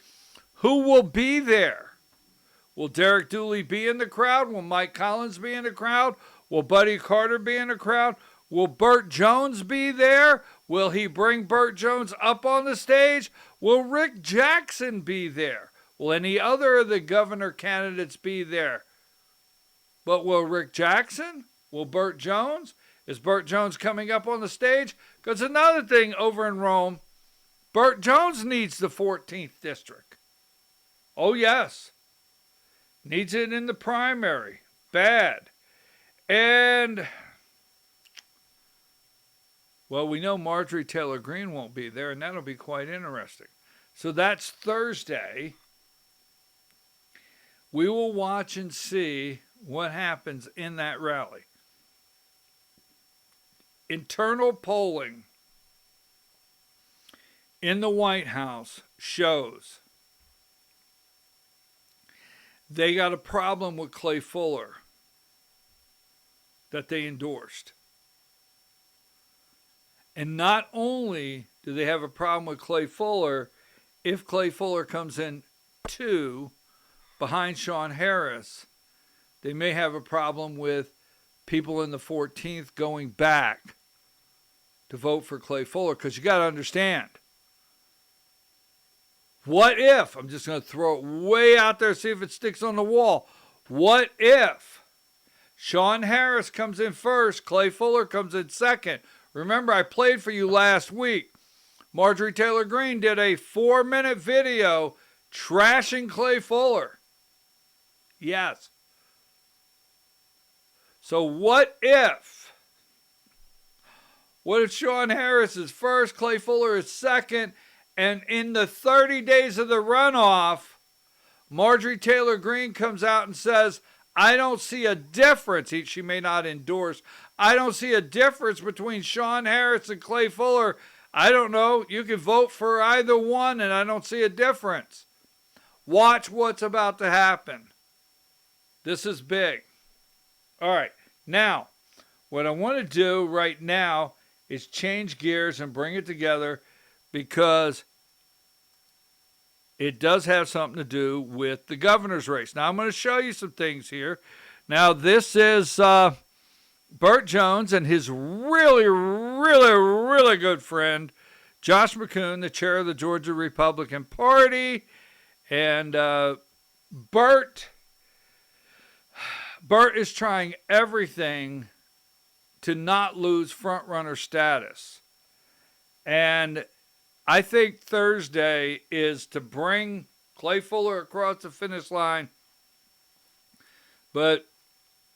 Who will be there? Will Derek Dooley be in the crowd? Will Mike Collins be in the crowd? Will Buddy Carter be in the crowd? Will Burt Jones be there? Will he bring Burt Jones up on the stage? Will Rick Jackson be there? Will any other of the governor candidates be there? But will Rick Jackson? Will Burt Jones? Is Burt Jones coming up on the stage? Because another thing over in Rome, Burt Jones needs the 14th district. Oh, yes. Needs it in the primary. Bad. And, well, we know Marjorie Taylor Greene won't be there, and that'll be quite interesting. So that's Thursday. We will watch and see what happens in that rally. Internal polling in the White House shows they got a problem with Clay Fuller that they endorsed. And not only do they have a problem with Clay Fuller, if Clay Fuller comes in behind Sean Harris, they may have a problem with people in the 14th going back to vote for Clay Fuller. Because you got to understand, what if, I'm just going to throw it way out there, see if it sticks on the wall. What if Sean Harris comes in first. Clay Fuller comes in second. Remember, I played for you last week. Marjorie Taylor Greene did a 4-minute video trashing Clay Fuller. Yes. So what if Sean Harris is first, Clay Fuller is second, and in the 30 days of the runoff, Marjorie Taylor Greene comes out and says, I don't see a difference. She may not endorse. I don't see a difference between Sean Harris and Clay Fuller. I don't know. You can vote for either one, and I don't see a difference. Watch what's about to happen. This is big. All right. Now, what I want to do right now is change gears and bring it together because it does have something to do with the governor's race. Now, I'm going to show you some things here. Now, this is Burt Jones and his really good friend, Josh McCoon, the chair of the Georgia Republican Party. And Burt is trying everything to not lose frontrunner status. And I think Thursday is to bring Clay Fuller across the finish line. But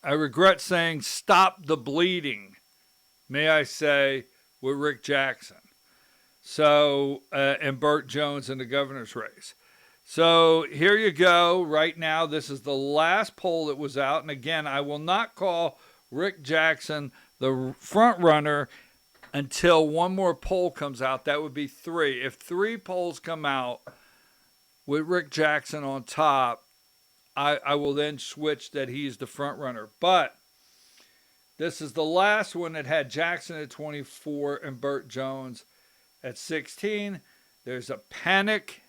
I regret saying stop the bleeding, may I say, with Rick Jackson. So, and Burt Jones in the governor's race. So here you go. Right now, this is the last poll that was out. And again, I will not call Rick Jackson the front runner until one more poll comes out. That would be 3. If 3 polls come out with Rick Jackson on top, I will then switch that he's the front runner. But this is the last one that had Jackson at 24 and Burt Jones at 16. There's a panic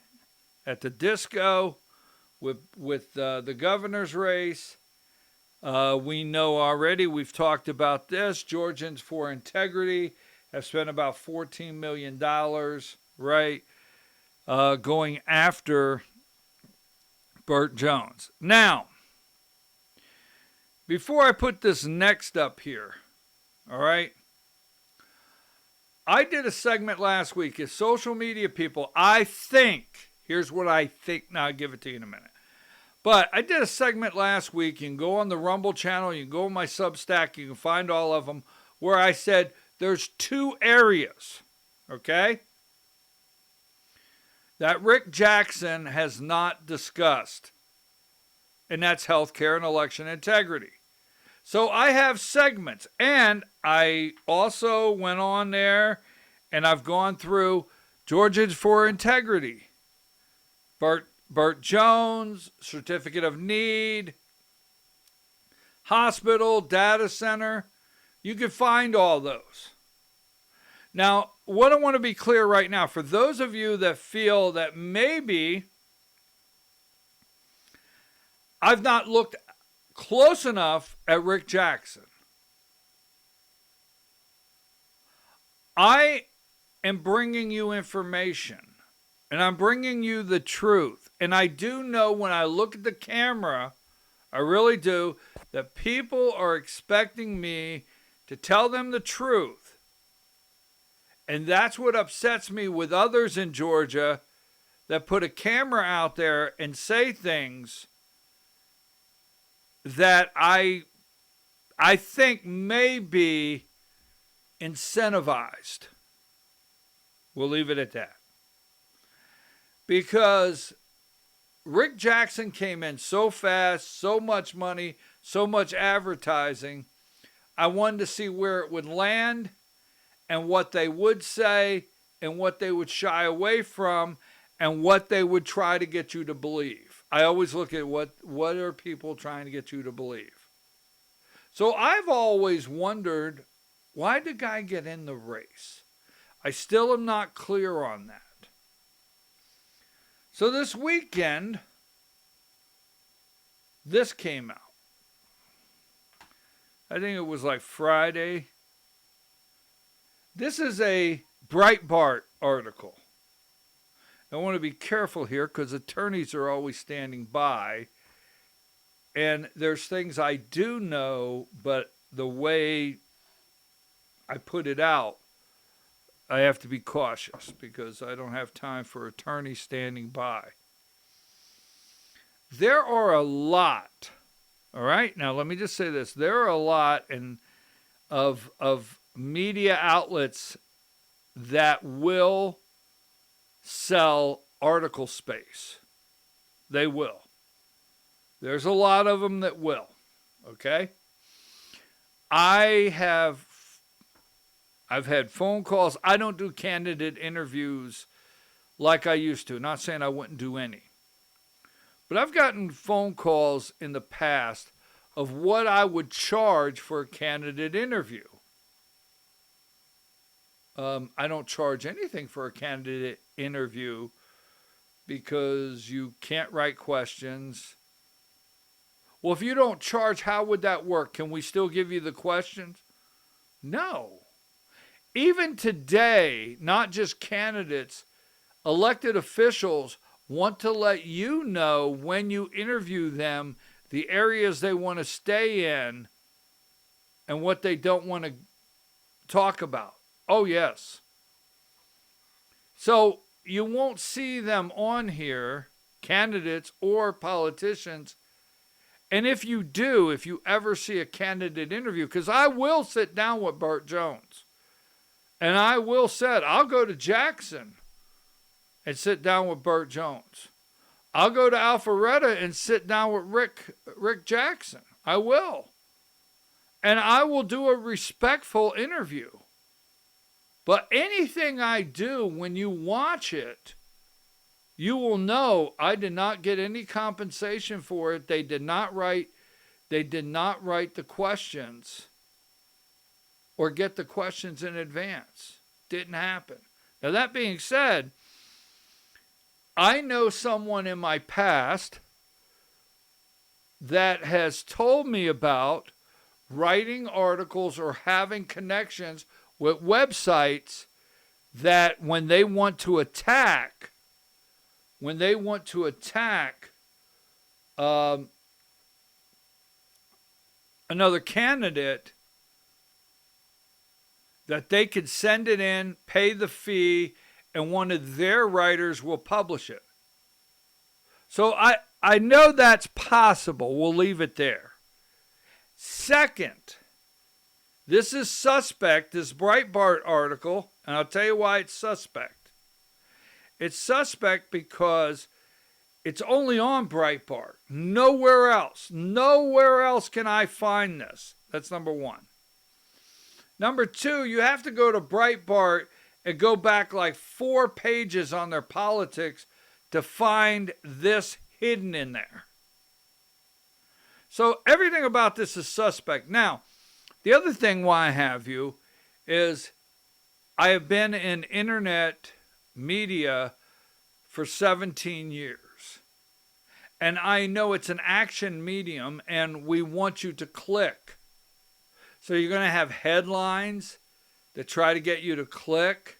at the disco with the governor's race. We know already, we've talked about this, Georgians for Integrity have spent about $14 million, right, going after Burt Jones. Now, before I put this next up here, all right, I did a segment last week as social media people. I think, here's what I think. Now I'll give it to you in a minute. But I did a segment last week. You can go on the Rumble channel. You can go on my Substack. You can find all of them where I said there's 2 areas, okay, that Rick Jackson has not discussed. And that's healthcare and election integrity. So I have segments. And I also went on there and I've gone through Georgians for Integrity. Burt Jones, Certificate of Need, hospital, data center. You can find all those. Now, what I want to be clear right now, for those of you that feel that maybe I've not looked close enough at Rick Jackson, I am bringing you information. And I'm bringing you the truth. And I do know when I look at the camera, I really do, that people are expecting me to tell them the truth. And that's what upsets me with others in Georgia that put a camera out there and say things that I think may be incentivized. We'll leave it at that. Because Rick Jackson came in so fast, so much money, so much advertising. I wanted to see where it would land and what they would say and what they would shy away from and what they would try to get you to believe. I always look at what are people trying to get you to believe. So I've always wondered, why did the guy get in the race? I still am not clear on that. So this weekend, this came out. I think it was like Friday. This is a Breitbart article. I want to be careful here because attorneys are always standing by. And there's things I do know, but the way I put it out, I have to be cautious because I don't have time for attorneys standing by. There are a lot, all right? Now, let me just say this. There are a lot of media outlets that will sell article space. They will. There's a lot of them that will, okay? I've had phone calls. I don't do candidate interviews like I used to. Not saying I wouldn't do any. But I've gotten phone calls in the past of what I would charge for a candidate interview. I don't charge anything for a candidate interview because you can't write questions. Well, if you don't charge, how would that work? Can we still give you the questions? No. Even today, not just candidates, elected officials want to let you know when you interview them the areas they want to stay in and what they don't want to talk about. Oh, yes. So you won't see them on here, candidates or politicians. And if you do, if you ever see a candidate interview, because I will sit down with Burt Jones, and I will said, I'll go to Jackson and sit down with Burt Jones. I'll go to Alpharetta and sit down with Rick Jackson. I will. And I will do a respectful interview. But anything I do, when you watch it, you will know I did not get any compensation for it. They did not write the questions or get the questions in advance. Didn't happen. Now, that being said, I know someone in my past that has told me about writing articles or having connections with websites that when they want to attack another candidate, that they could send it in, pay the fee, and one of their writers will publish it. So I know that's possible. We'll leave it there. Second, this is suspect, this Breitbart article, and I'll tell you why it's suspect. It's suspect because it's only on Breitbart. Nowhere else. Nowhere else can I find this. That's number one. Number two, you have to go to Breitbart and go back like 4 pages on their politics to find this hidden in there. So everything about this is suspect. Now, the other thing why I have you is I have been in internet media for 17 years. And I know it's an action medium and we want you to click. So you're going to have headlines that try to get you to click.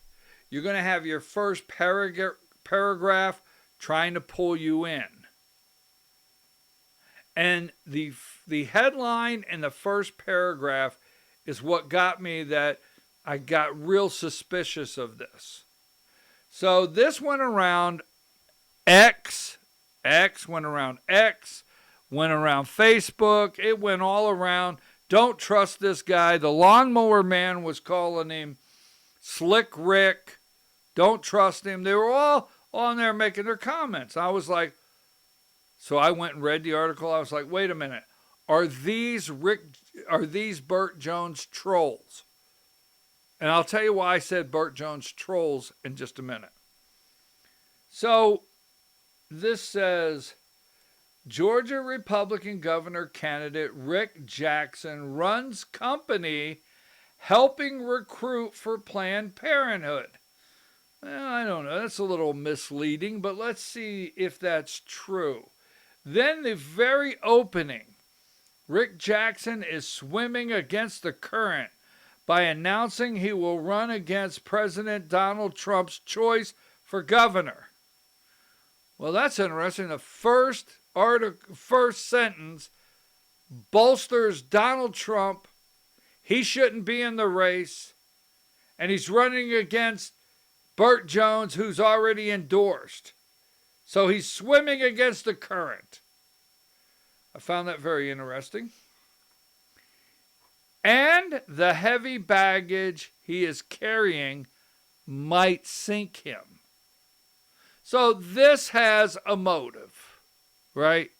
You're going to have your first paragraph trying to pull you in. And the headline and the first paragraph is what got me that I got real suspicious of this. So this went around X went around X, went around Facebook, it went all around. Don't trust this guy. The lawnmower man was calling him Slick Rick. Don't trust him. They were all on there making their comments. I was like, so I went and read the article. I was like, wait a minute. Are these Burt Jones trolls? And I'll tell you why I said Burt Jones trolls in just a minute. So this says, Georgia Republican governor candidate Rick Jackson runs company helping recruit for Planned Parenthood. Well, I don't know. That's a little misleading, but let's see if that's true. Then the very opening, Rick Jackson is swimming against the current by announcing he will run against President Donald Trump's choice for governor. Well, that's interesting. The first sentence bolsters Donald Trump. He shouldn't be in the race. And he's running against Burt Jones, who's already endorsed. So he's swimming against the current. I found that very interesting. And the heavy baggage he is carrying might sink him. So this has a motive, right?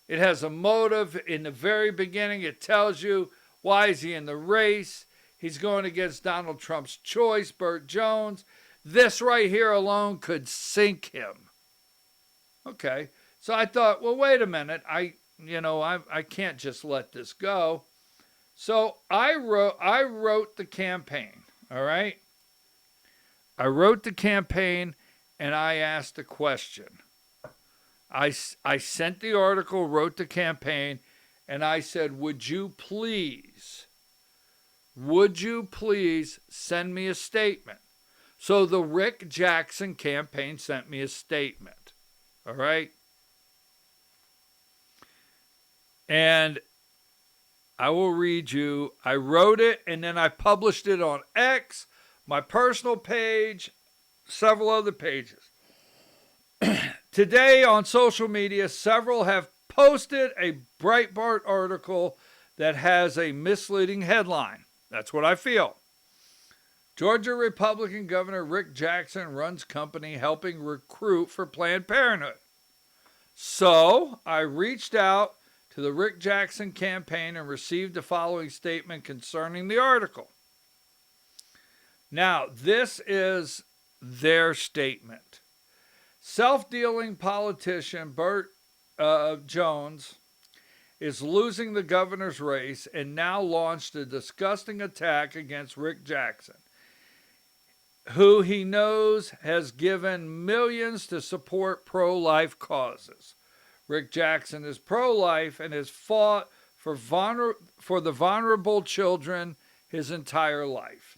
It has a motive. In the very beginning, it tells you, why is he in the race? He's going against Donald Trump's choice, Burt Jones. This right here alone could sink him. Okay, so I thought, well, wait a minute. I can't just let this go. So I wrote the campaign, all right? I wrote the campaign and I asked a question. I sent the article, wrote the campaign, and I said, would you please send me a statement? So the Rick Jackson campaign sent me a statement, all right? And I will read you. I wrote it and then I published it on X, my personal page, several other pages. Today on social media, several have posted a Breitbart article that has a misleading headline. That's what I feel. Georgia Republican Governor Rick Jackson runs company helping recruit for Planned Parenthood. So I reached out to the Rick Jackson campaign and received the following statement concerning the article. Now, this is their statement. Self-dealing politician Burt Jones is losing the governor's race and now launched a disgusting attack against Rick Jackson, who he knows has given millions to support pro-life causes. Rick Jackson is pro-life and has fought for the vulnerable children his entire life.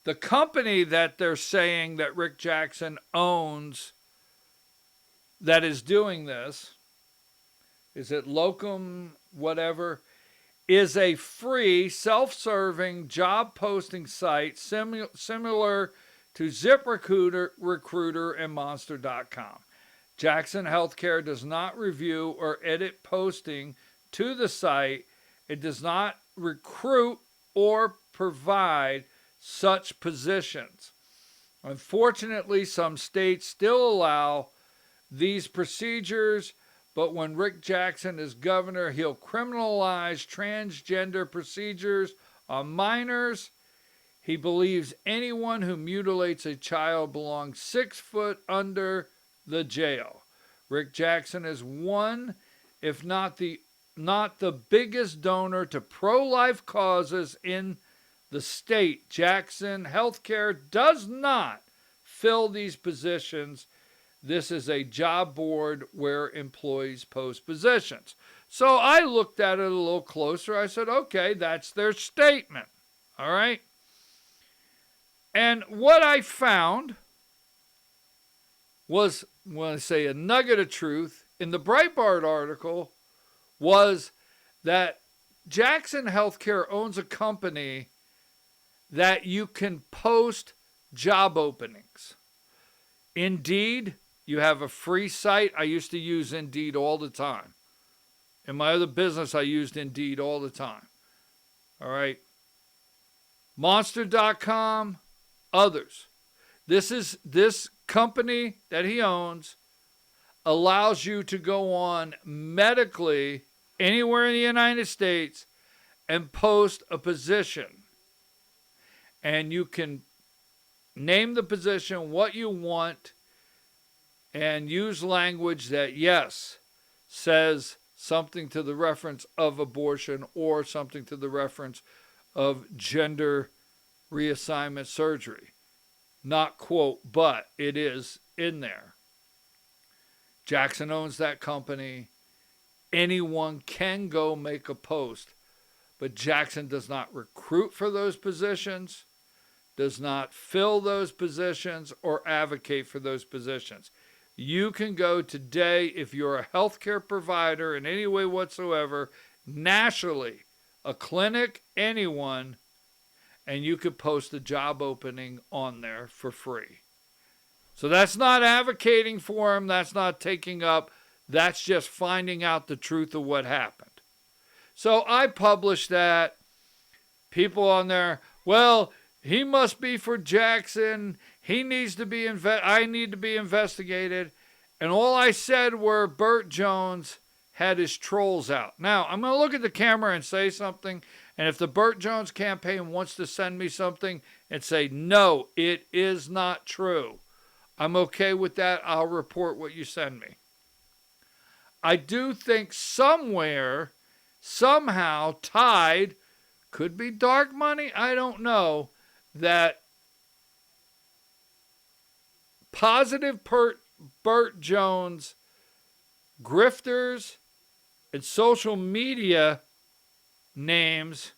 The company that they're saying that Rick Jackson owns that is doing this, is it Locum whatever, is a free self-serving job posting site similar to ZipRecruiter and Monster.com. Jackson Healthcare does not review or edit posting to the site. It does not recruit or provide such positions. Unfortunately, some states still allow these procedures, but when Rick Jackson is governor, he'll criminalize transgender procedures on minors. He believes anyone who mutilates a child belongs 6 foot under the jail. Rick Jackson is one, if not the biggest donor to pro-life causes in the state. Jackson Healthcare does not fill these positions. This is a job board where employees post positions. So I looked at it a little closer. I said, okay, that's their statement. All right. And what I found was, when I say a nugget of truth, in the Breitbart article, was that Jackson Healthcare owns a company that you can post job openings. Indeed, you have a free site. I used to use Indeed all the time. In my other business, I used Indeed all the time. All right. Monster.com, others. This company that he owns allows you to go on medically anywhere in the United States and post a position. And you can name the position, what you want, and use language that, yes, says something to the reference of abortion or something to the reference of gender reassignment surgery. Not quote, but it is in there. Jackson owns that company. Anyone can go make a post, but Jackson does not recruit for those positions, does not fill those positions, or advocate for those positions. You can go today, if you're a healthcare provider in any way whatsoever, nationally, a clinic, anyone, and you could post a job opening on there for free. So that's not advocating for him. That's not taking up. That's just finding out the truth of what happened. So I published that. People on there, well, he must be for Jackson. He needs to be I need to be investigated. And all I said were Burt Jones had his trolls out. Now, I'm going to look at the camera and say something. And if the Burt Jones campaign wants to send me something and say, no, it is not true, I'm okay with that. I'll report what you send me. I do think somewhere, somehow, tied, could be dark money, I don't know, that positive Burt Jones grifters and social media names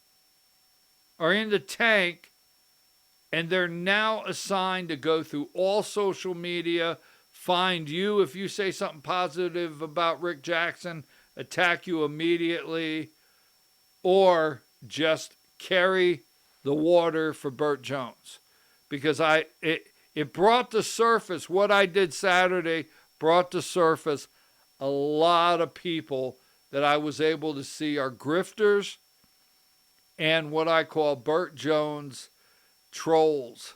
are in the tank, and they're now assigned to go through all social media, find you if you say something positive about Rick Jackson, attack you immediately, or just carry the water for Burt Jones. Because it brought to surface, what I did Saturday brought to surface a lot of people that I was able to see are grifters and what I call Burt Jones trolls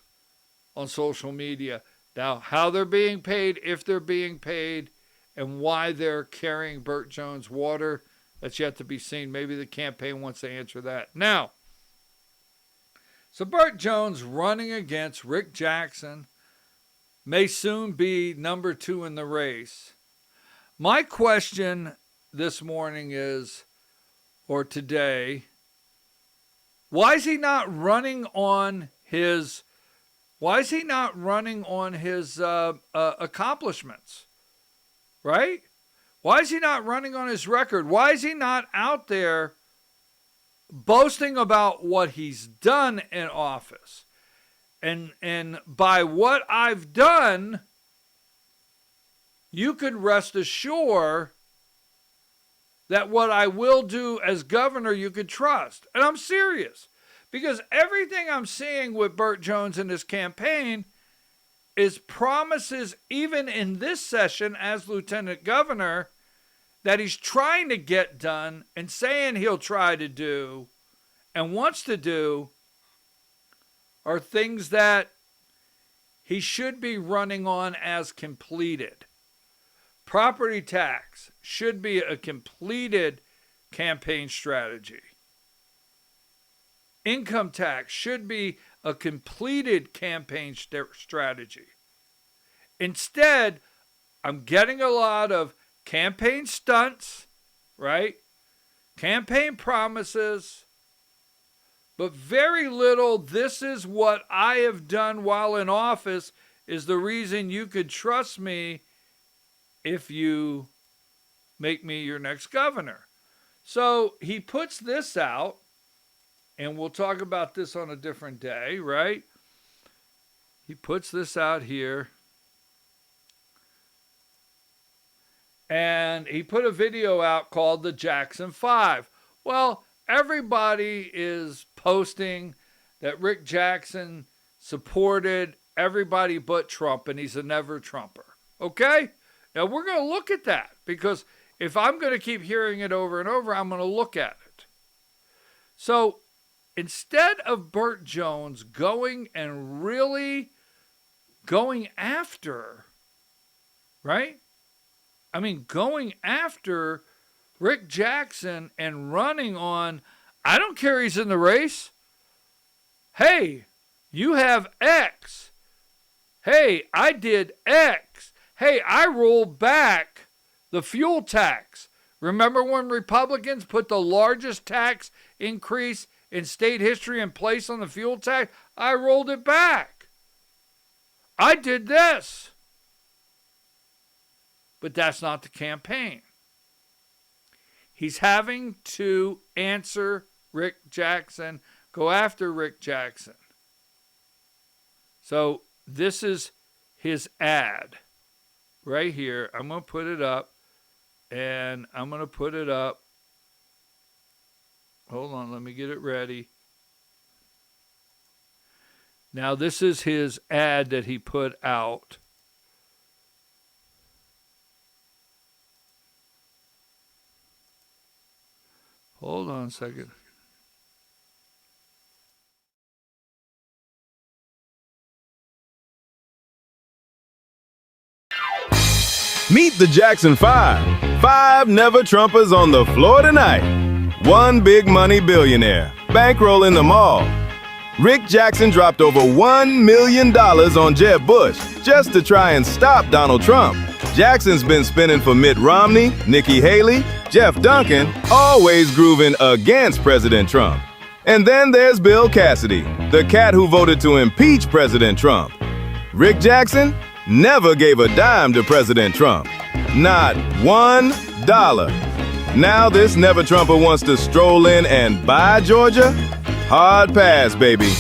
on social media. Now, how they're being paid, if they're being paid, and why they're carrying Burt Jones water, that's yet to be seen. Maybe the campaign wants to answer that. Now, so Burt Jones running against Rick Jackson may soon be number 2 in the race. My question this morning is, or today, why is he not running on his accomplishments? Right? Why is he not running on his record? Why is he not out there boasting about what he's done in office? And by what I've done, you could rest assured that what I will do as governor, you could trust. And I'm serious. Because everything I'm seeing with Burt Jones in his campaign is promises, even in this session as lieutenant governor, that he's trying to get done and saying he'll try to do and wants to do are things that he should be running on as completed. Property tax should be a completed campaign strategy. Income tax should be a completed campaign strategy. Instead, I'm getting a lot of campaign stunts, right? Campaign promises, but very little, this is what I have done while in office is the reason you could trust me if you make me your next governor. So he puts this out, and we'll talk about this on a different day, right? He puts this out here. And he put a video out called the Jackson 5. Well, everybody is posting that Rick Jackson supported everybody but Trump, and he's a never Trumper. Okay? Now, we're going to look at that, because if I'm going to keep hearing it over and over, I'm going to look at it. So, instead of Burt Jones going and really going after, right? I mean, going after Rick Jackson and running on, I don't care he's in the race. Hey, you have X. Hey, I did X. Hey, I rolled back the fuel tax. Remember when Republicans put the largest tax increase in state history in place on the fuel tax? I rolled it back. I did this. But that's not the campaign. He's having to answer Rick Jackson, go after Rick Jackson. So this is his ad, right here. I'm going to put it up, and I'm going to put it up. Hold on, let me get it ready. Now, this is his ad that he put out. Hold on a second. Meet the Jackson 5. 5 never Trumpers on the floor tonight. One big money billionaire, bankrolling them all. Rick Jackson dropped over $1 million on Jeb Bush just to try and stop Donald Trump. Jackson's been spinning for Mitt Romney, Nikki Haley, Jeff Duncan, always grooving against President Trump. And then there's Bill Cassidy, the cat who voted to impeach President Trump. Rick Jackson never gave a dime to President Trump. Not $1. Now this never Trumper wants to stroll in and buy Georgia? Hard pass, baby.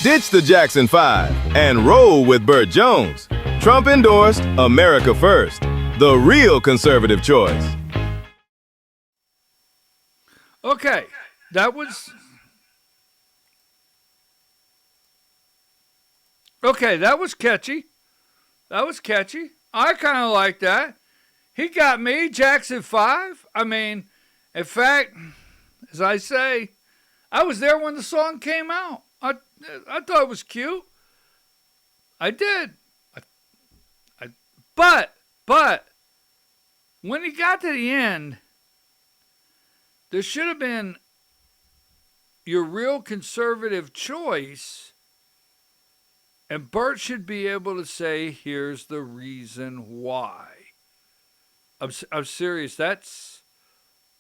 Ditch the Jackson 5 and roll with Burt Jones. Trump endorsed America First, the real conservative choice. Okay, that was... Okay, that was catchy. That was catchy. I kind of like that. He got me, Jackson 5. I mean, in fact, as I say, I was there when the song came out. I thought it was cute. I did. But when he got to the end, there should have been your real conservative choice, and Bert should be able to say, here's the reason why. I'm serious. That's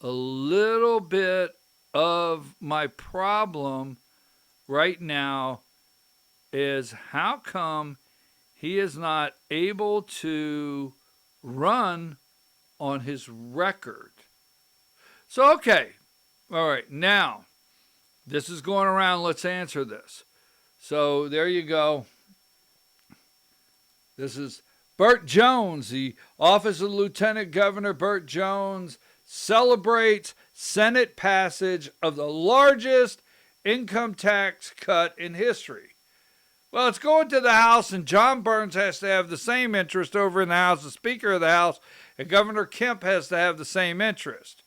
a little bit of my problem right now, is how come he is not able to run on his record. So, okay. All right. Now, this is going around. Let's answer this. So, there you go. This is Burt Jones. The office of Lieutenant Governor Burt Jones celebrates Senate passage of the largest income tax cut in history. Well, it's going to the House, and John Burns has to have the same interest over in the House, the Speaker of the House, and Governor Kemp has to have the same interest.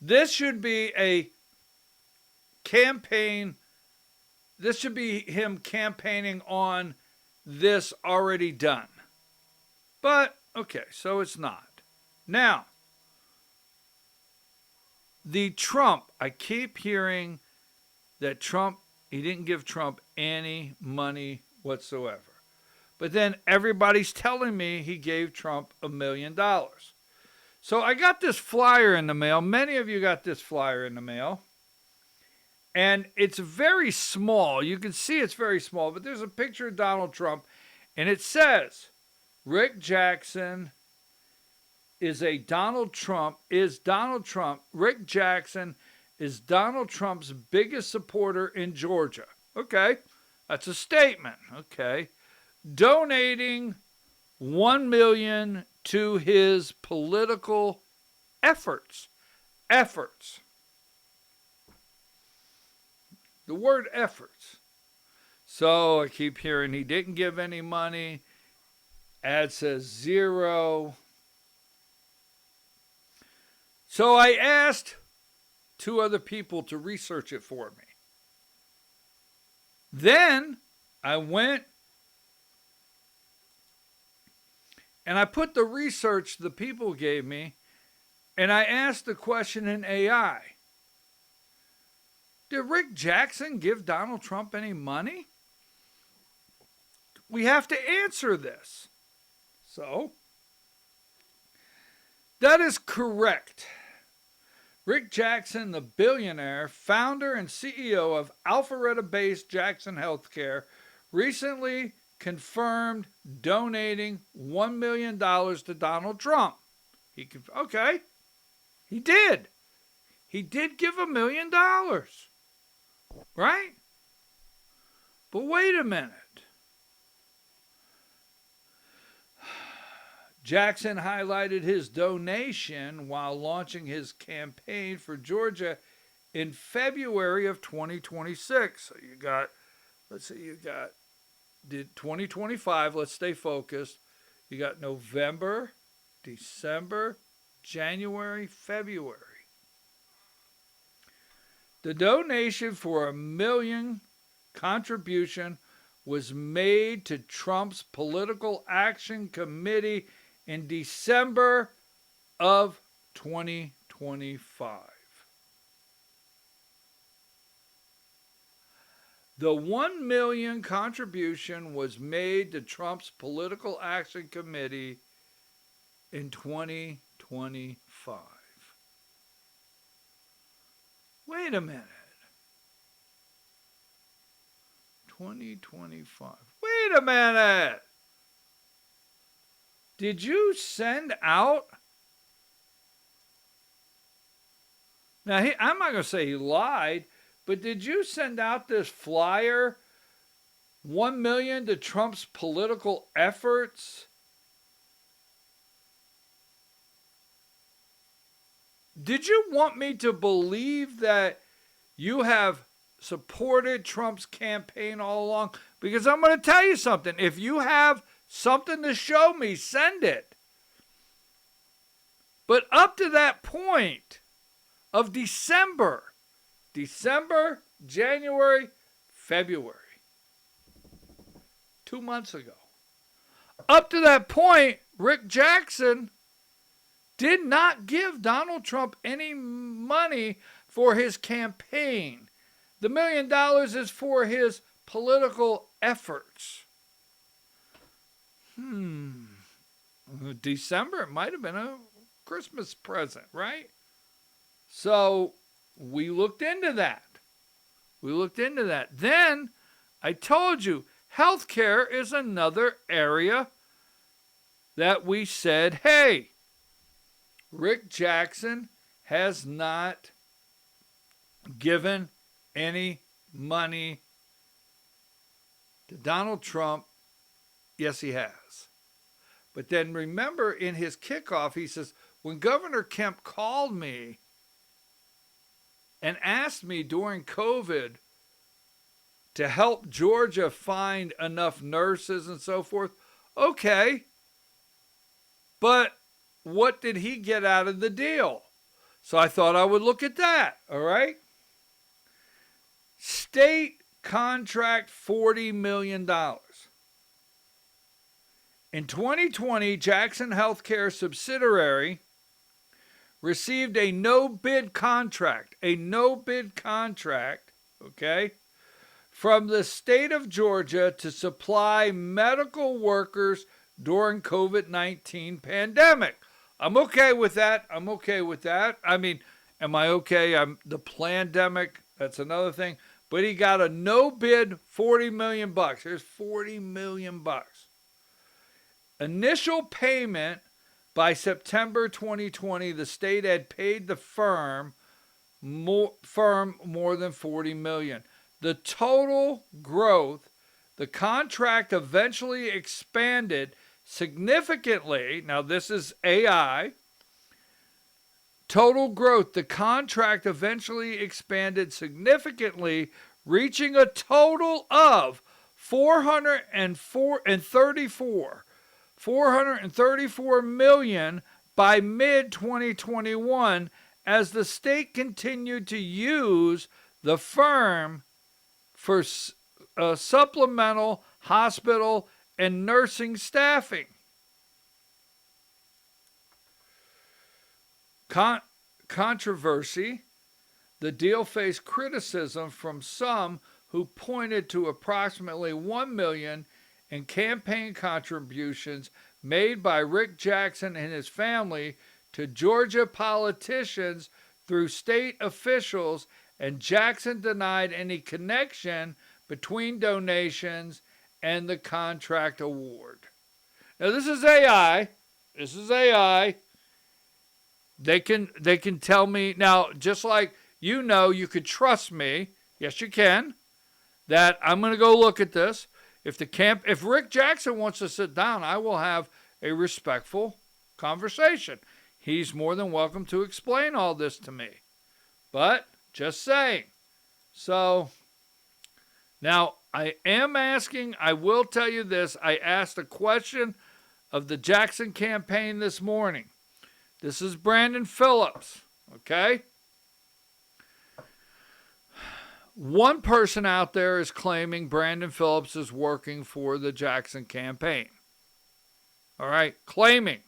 This should be a campaign. This should be him campaigning on this already done. But, okay, so it's not. Now, the Trump, I keep hearing that Trump, he didn't give Trump any money whatsoever. But then everybody's telling me he gave Trump $1 million. So I got this flyer in the mail. Many of you got this flyer in the mail. And it's very small. You can see it's very small, but there's a picture of Donald Trump. And it says, Rick Jackson is Donald Trump. Rick Jackson is Donald Trump's biggest supporter in Georgia. Okay, that's a statement. Okay, donating $1 million to his political efforts. The word efforts. So I keep hearing he didn't give any money. Ad says 0. So I asked 2 other people to research it for me. Then I went and I put the research the people gave me, and I asked the question in AI. Did Rick Jackson give Donald Trump any money? We have to answer this. So, that is correct. Rick Jackson, the billionaire, founder and CEO of Alpharetta-based Jackson Healthcare, recently confirmed donating $1 million to Donald Trump. He did. He did give $1 million. Right? But wait a minute. Jackson highlighted his donation while launching his campaign for Georgia in February of 2026. So you got, did 2025, let's stay focused. You got November, December, January, February. The donation for $1 million contribution was made to Trump's Political Action Committee in December of 2025. The $1 million contribution was made to Trump's Political Action Committee in 2025. Wait a minute. 2025. Wait a minute. Did you send out? Now, I'm not going to say he lied, but did you send out this flyer, $1 million to Trump's political efforts? Did you want me to believe that you have supported Trump's campaign all along? Because I'm going to tell you something. If you have something to show me, send it. But up to that point of December, January, February, 2 months ago, up to that point, Rick Jackson did not give Donald Trump any money for his campaign. The $1 million is for his political efforts. December, it might have been a Christmas present, right? So we looked into that. Then I told you, healthcare is another area that we said, hey, Rick Jackson has not given any money to Donald Trump. Yes, he has. But then remember in his kickoff, he says, when Governor Kemp called me and asked me during COVID to help Georgia find enough nurses and so forth, okay, but what did he get out of the deal? So I thought I would look at that, all right? State contract, $40 million. In 2020, Jackson Healthcare subsidiary received a no-bid contract, okay, from the state of Georgia to supply medical workers during COVID-19 pandemic. I'm okay with that. I mean, am I okay? The pandemic, that's another thing. But he got a no-bid $40 million. Here's $40 million. Initial payment by September 2020, the state had paid the firm more than $40 million. The total growth, the contract eventually expanded significantly. Now this is AI. Total growth, the contract eventually expanded significantly, reaching a total of $434 million by mid-2021 as the state continued to use the firm for supplemental hospital and nursing staffing. Controversy. The deal faced criticism from some who pointed to approximately $1 million in campaign contributions made by Rick Jackson and his family to Georgia politicians through state officials, and Jackson denied any connection between donations and the contract award. Now this is AI. They can tell me now, just like you could trust me. Yes, you can. That I'm going to go look at this. If Rick Jackson wants to sit down, I will have a respectful conversation. He's more than welcome to explain all this to me. But just saying. So now I am asking, I will tell you this, I asked a question of the Jackson campaign this morning. This is Brandon Phillips, okay? One person out there is claiming Brandon Phillips is working for the Jackson campaign. All right, claiming.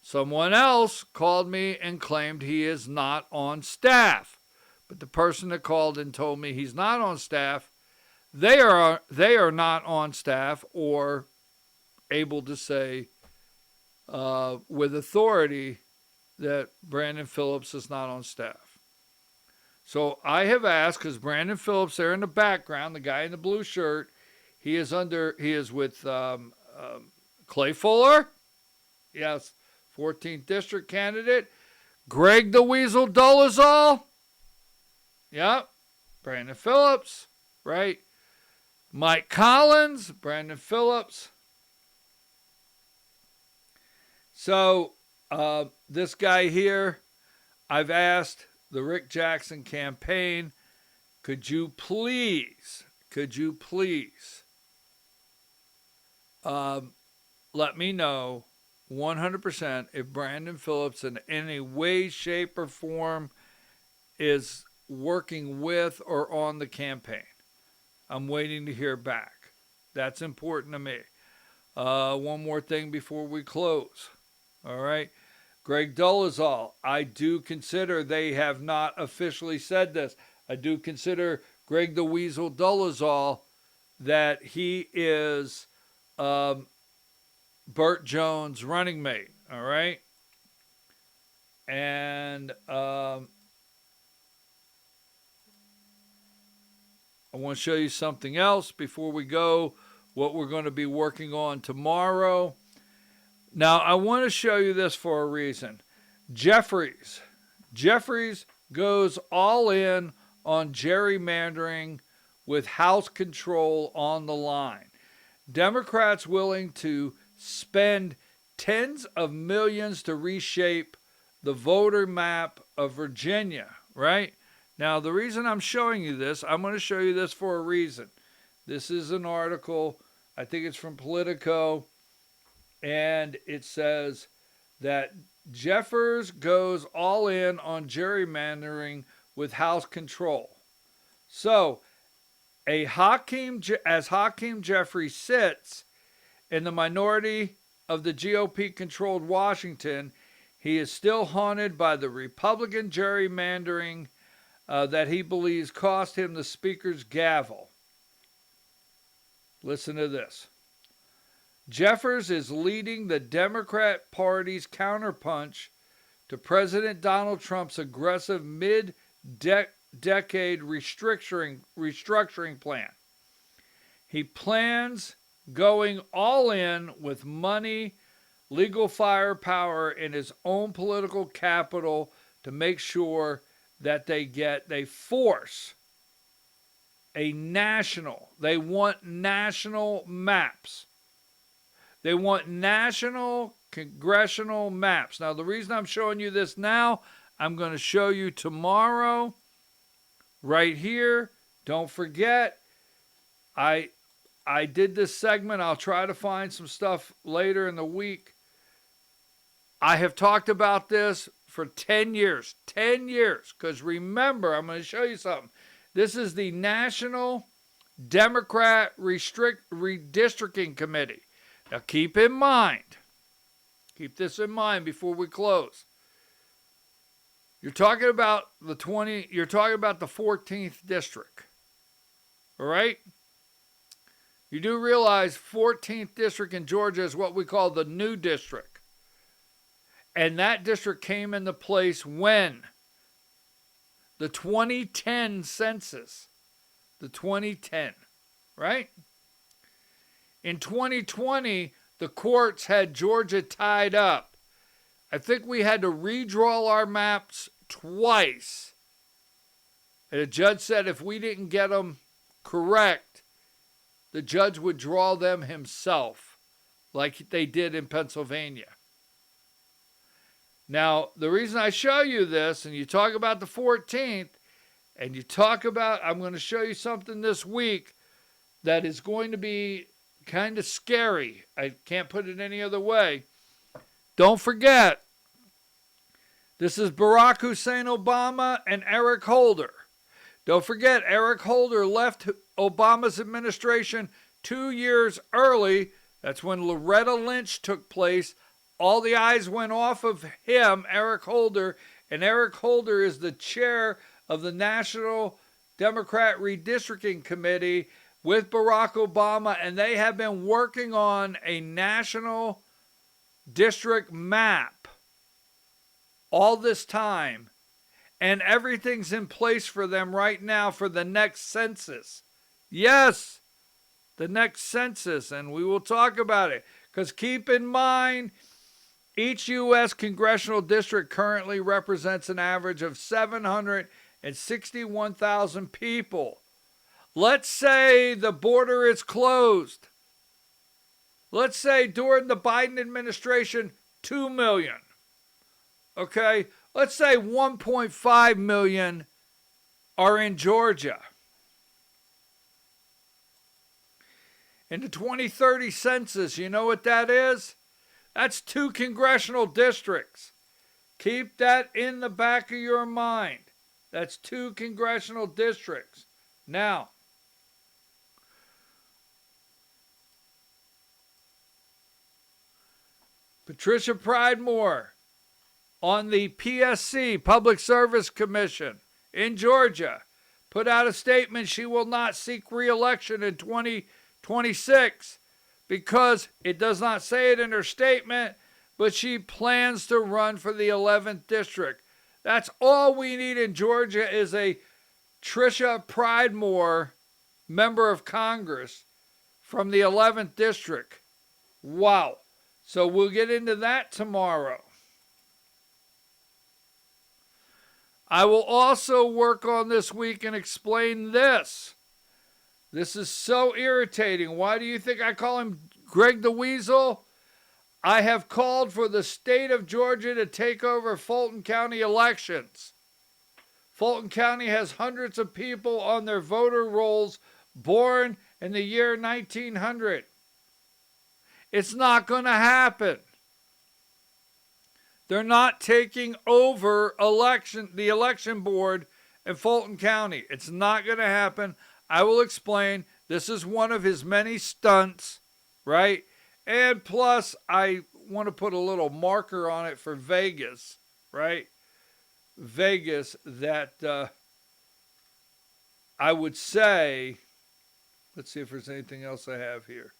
Someone else called me and claimed he is not on staff. But the person that called and told me he's not on staff, they are not on staff or able to say with authority that Brandon Phillips is not on staff. So I have asked, because Brandon Phillips there in the background, the guy in the blue shirt, he is with Clay Fuller, yes, 14th district candidate. Greg the Weasel Dolezal, yep, Brandon Phillips, right? Mike Collins, Brandon Phillips. So this guy here, I've asked the Rick Jackson campaign, could you please let me know 100% if Brandon Phillips in any way, shape, or form is working with or on the campaign. I'm waiting to hear back. That's important to me. One more thing before we close. All right. Greg Dolezal, I do consider, they have not officially said this, I do consider Greg the Weasel Dolezal that he is Burt Jones' running mate. All right. And I want to show you something else before we go, what we're going to be working on tomorrow. Now, I want to show you this for a reason. Jeffries goes all in on gerrymandering with House control on the line. Democrats willing to spend tens of millions to reshape the voter map of Virginia, right? Now, the reason I'm showing you this, I'm going to show you this for a reason. This is an article, I think it's from Politico, and it says that Jeffers goes all in on gerrymandering with House control. So, as Hakeem Jeffries sits in the minority of the GOP-controlled Washington, he is still haunted by the Republican gerrymandering that he believes cost him the Speaker's gavel. Listen to this. Jeffers is leading the Democrat Party's counterpunch to President Donald Trump's aggressive mid-decade restructuring plan. He plans going all in with money, legal firepower, and his own political capital to make sure that they force they want national maps. They want national congressional maps. Now, the reason I'm showing you this now, I'm going to show you tomorrow, right here. Don't forget, I did this segment. I'll try to find some stuff later in the week. I have talked about this for 10 years. 10 years. Because remember, I'm going to show you something. This is the National Democrat Redistricting Committee. Now keep this in mind before we close. You're talking about the 14th district. All right? You do realize 14th district in Georgia is what we call the new district. And that district came into place when? The 2010 census. The 2010, right? In 2020, the courts had Georgia tied up. I think we had to redraw our maps twice. And the judge said if we didn't get them correct, the judge would draw them himself, like they did in Pennsylvania. Now, the reason I show you this, and you talk about the 14th, and you talk about, I'm going to show you something this week that is going to be kind of scary. I can't put it any other way. Don't forget, this is Barack Hussein Obama and Eric Holder. Don't forget, Eric Holder left Obama's administration 2 years early. That's when Loretta Lynch took place. All the eyes went off of him, Eric Holder, and Eric Holder is the chair of the National Democrat Redistricting Committee with Barack Obama, and they have been working on a national district map all this time, and everything's in place for them right now for the next census. Yes, the next census, and we will talk about it, because keep in mind, each U.S. congressional district currently represents an average of 761,000 people. Let's say the border is closed. Let's say during the Biden administration, 2 million. Okay? Let's say 1.5 million are in Georgia. In the 2030 census, you know what that is? That's 2 congressional districts. Keep that in the back of your mind. That's 2 congressional districts. Now, Patricia Pridemore on the PSC, Public Service Commission in Georgia, put out a statement she will not seek re-election in 2026 because it does not say it in her statement, but she plans to run for the 11th district. That's all we need in Georgia is a Tricia Pridemore, member of Congress from the 11th district. Wow. So we'll get into that tomorrow. I will also work on this week and explain this. This is so irritating. Why do you think I call him Greg the Weasel? I have called for the state of Georgia to take over Fulton County elections. Fulton County has hundreds of people on their voter rolls born in the year 1900. It's not going to happen. They're not taking over the election board in Fulton County. It's not going to happen. I will explain. This is one of his many stunts, right? And plus, I want to put a little marker on it for Vegas, right? Vegas, that I would say, let's see if there's anything else I have here.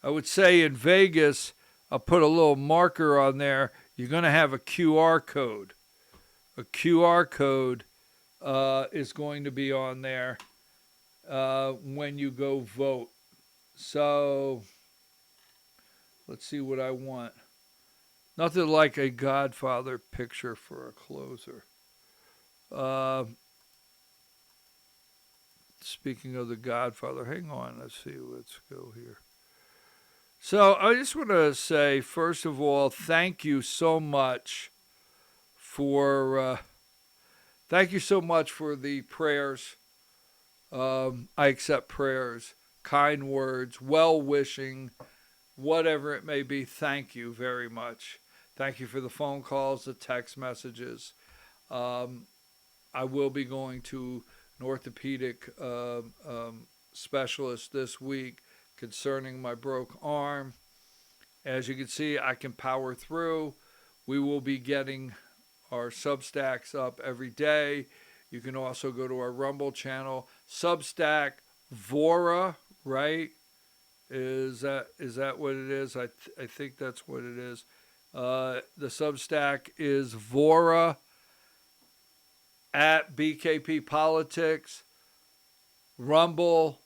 I would say in Vegas, I'll put a little marker on there. You're going to have a QR code. A QR code is going to be on there when you go vote. So let's see what I want. Nothing like a Godfather picture for a closer. Speaking of the Godfather, hang on. Let's see. Let's go here. So I just want to say, first of all, thank you so much for the prayers. I accept prayers, kind words, well-wishing, whatever it may be. Thank you very much. Thank you for the phone calls, the text messages. I will be going to an orthopedic specialist this week concerning my broke arm. As you can see, I can power through. We will be getting our Substacks up every day. You can also go to our Rumble channel. Substack Vora, right? Is that what it is? I think that's what it is. The Substack is Vora at BKP Politics. Rumble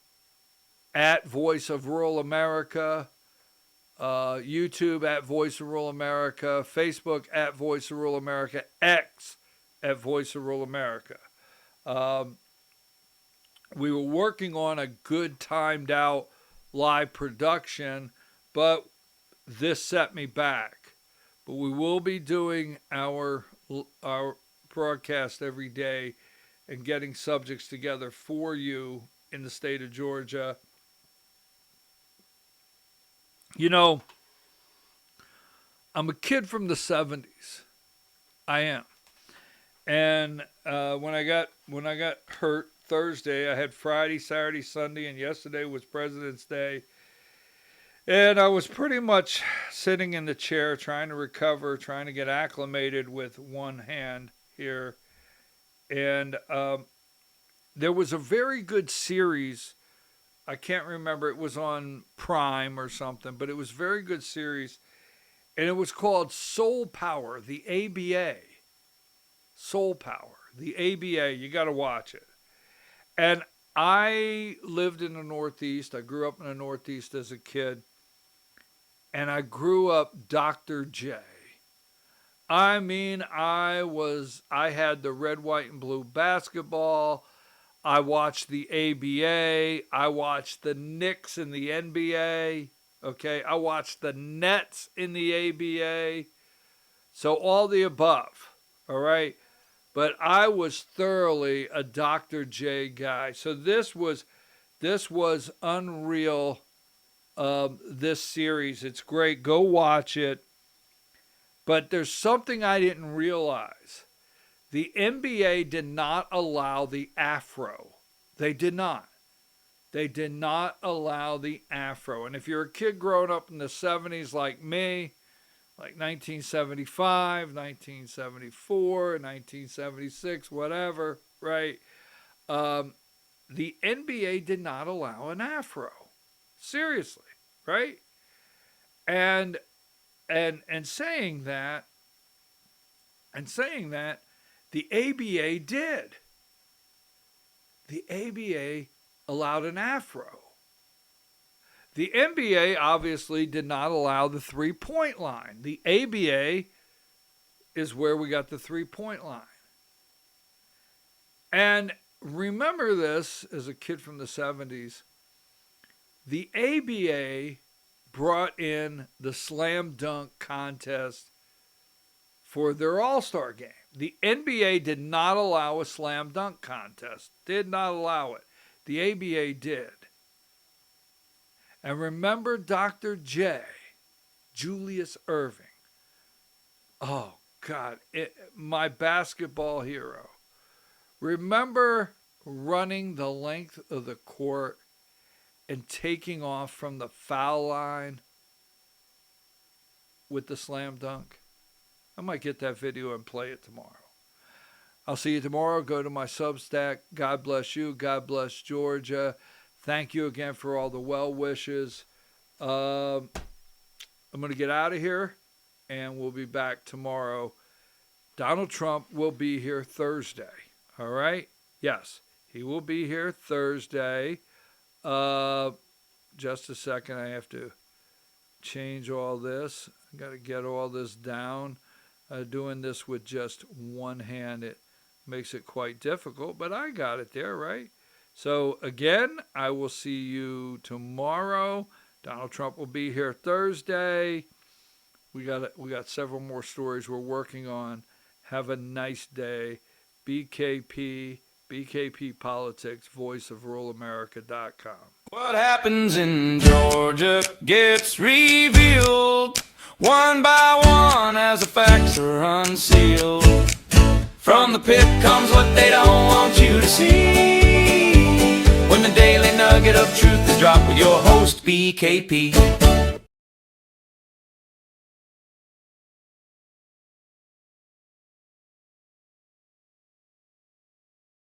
at Voice of Rural America, YouTube at Voice of Rural America, Facebook at Voice of Rural America, X at Voice of Rural America. We were working on a good timed out live production, but this set me back. but we will be doing our broadcast every day and getting subjects together for you in the state of Georgia. You know, I'm a kid from the 70s. I am. And when I got hurt Thursday, I had Friday, Saturday, Sunday, and yesterday was President's Day. And I was pretty much sitting in the chair trying to recover, trying to get acclimated with one hand here. And there was a very good series. I can't remember. It was on Prime or something, but it was a very good series. And it was called Soul Power, the ABA. Soul Power, the ABA. You got to watch it. And I lived in the Northeast. I grew up in the Northeast as a kid. And I grew up Dr. J. I mean, I had the red, white, and blue basketball. I watched the ABA. I watched the Knicks in the NBA. Okay, I watched the Nets in the ABA. So all the above, all right? But I was thoroughly a Dr. J guy. So this was unreal, this series. It's great. Go watch it. But there's something I didn't realize. The NBA did not allow the afro. They did not. They did not allow the afro. And if you're a kid growing up in the 70s like me, like 1975, 1974, 1976, whatever, right? The NBA did not allow an afro. Seriously, right? And saying that, the ABA did. The ABA allowed an afro. The NBA obviously did not allow the three-point line. The ABA is where we got the three-point line. And remember this, as a kid from the 70s, the ABA brought in the slam dunk contest for their All-Star game. The NBA did not allow a slam dunk contest. Did not allow it. The ABA did. And remember Dr. J, Julius Erving. Oh, God, my basketball hero. Remember running the length of the court and taking off from the foul line with the slam dunk? I might get that video and play it tomorrow. I'll see you tomorrow. Go to my Substack. God bless you. God bless Georgia. Thank you again for all the well wishes. I'm going to get out of here, and we'll be back tomorrow. Donald Trump will be here Thursday. All right? Yes, he will be here Thursday. Just a second. I have to change all this. I got to get all this down. Doing this with just one hand, it makes it quite difficult, but I got it there, right? So again, I will see you tomorrow. Donald Trump will be here Thursday. We got several more stories we're working on. Have a nice day. BKP Politics, voiceofruralamerica.com. What happens in Georgia gets revealed one by one as the facts are unsealed. From the pit comes what they don't want you to see. When the daily nugget of truth is dropped with your host, BKP.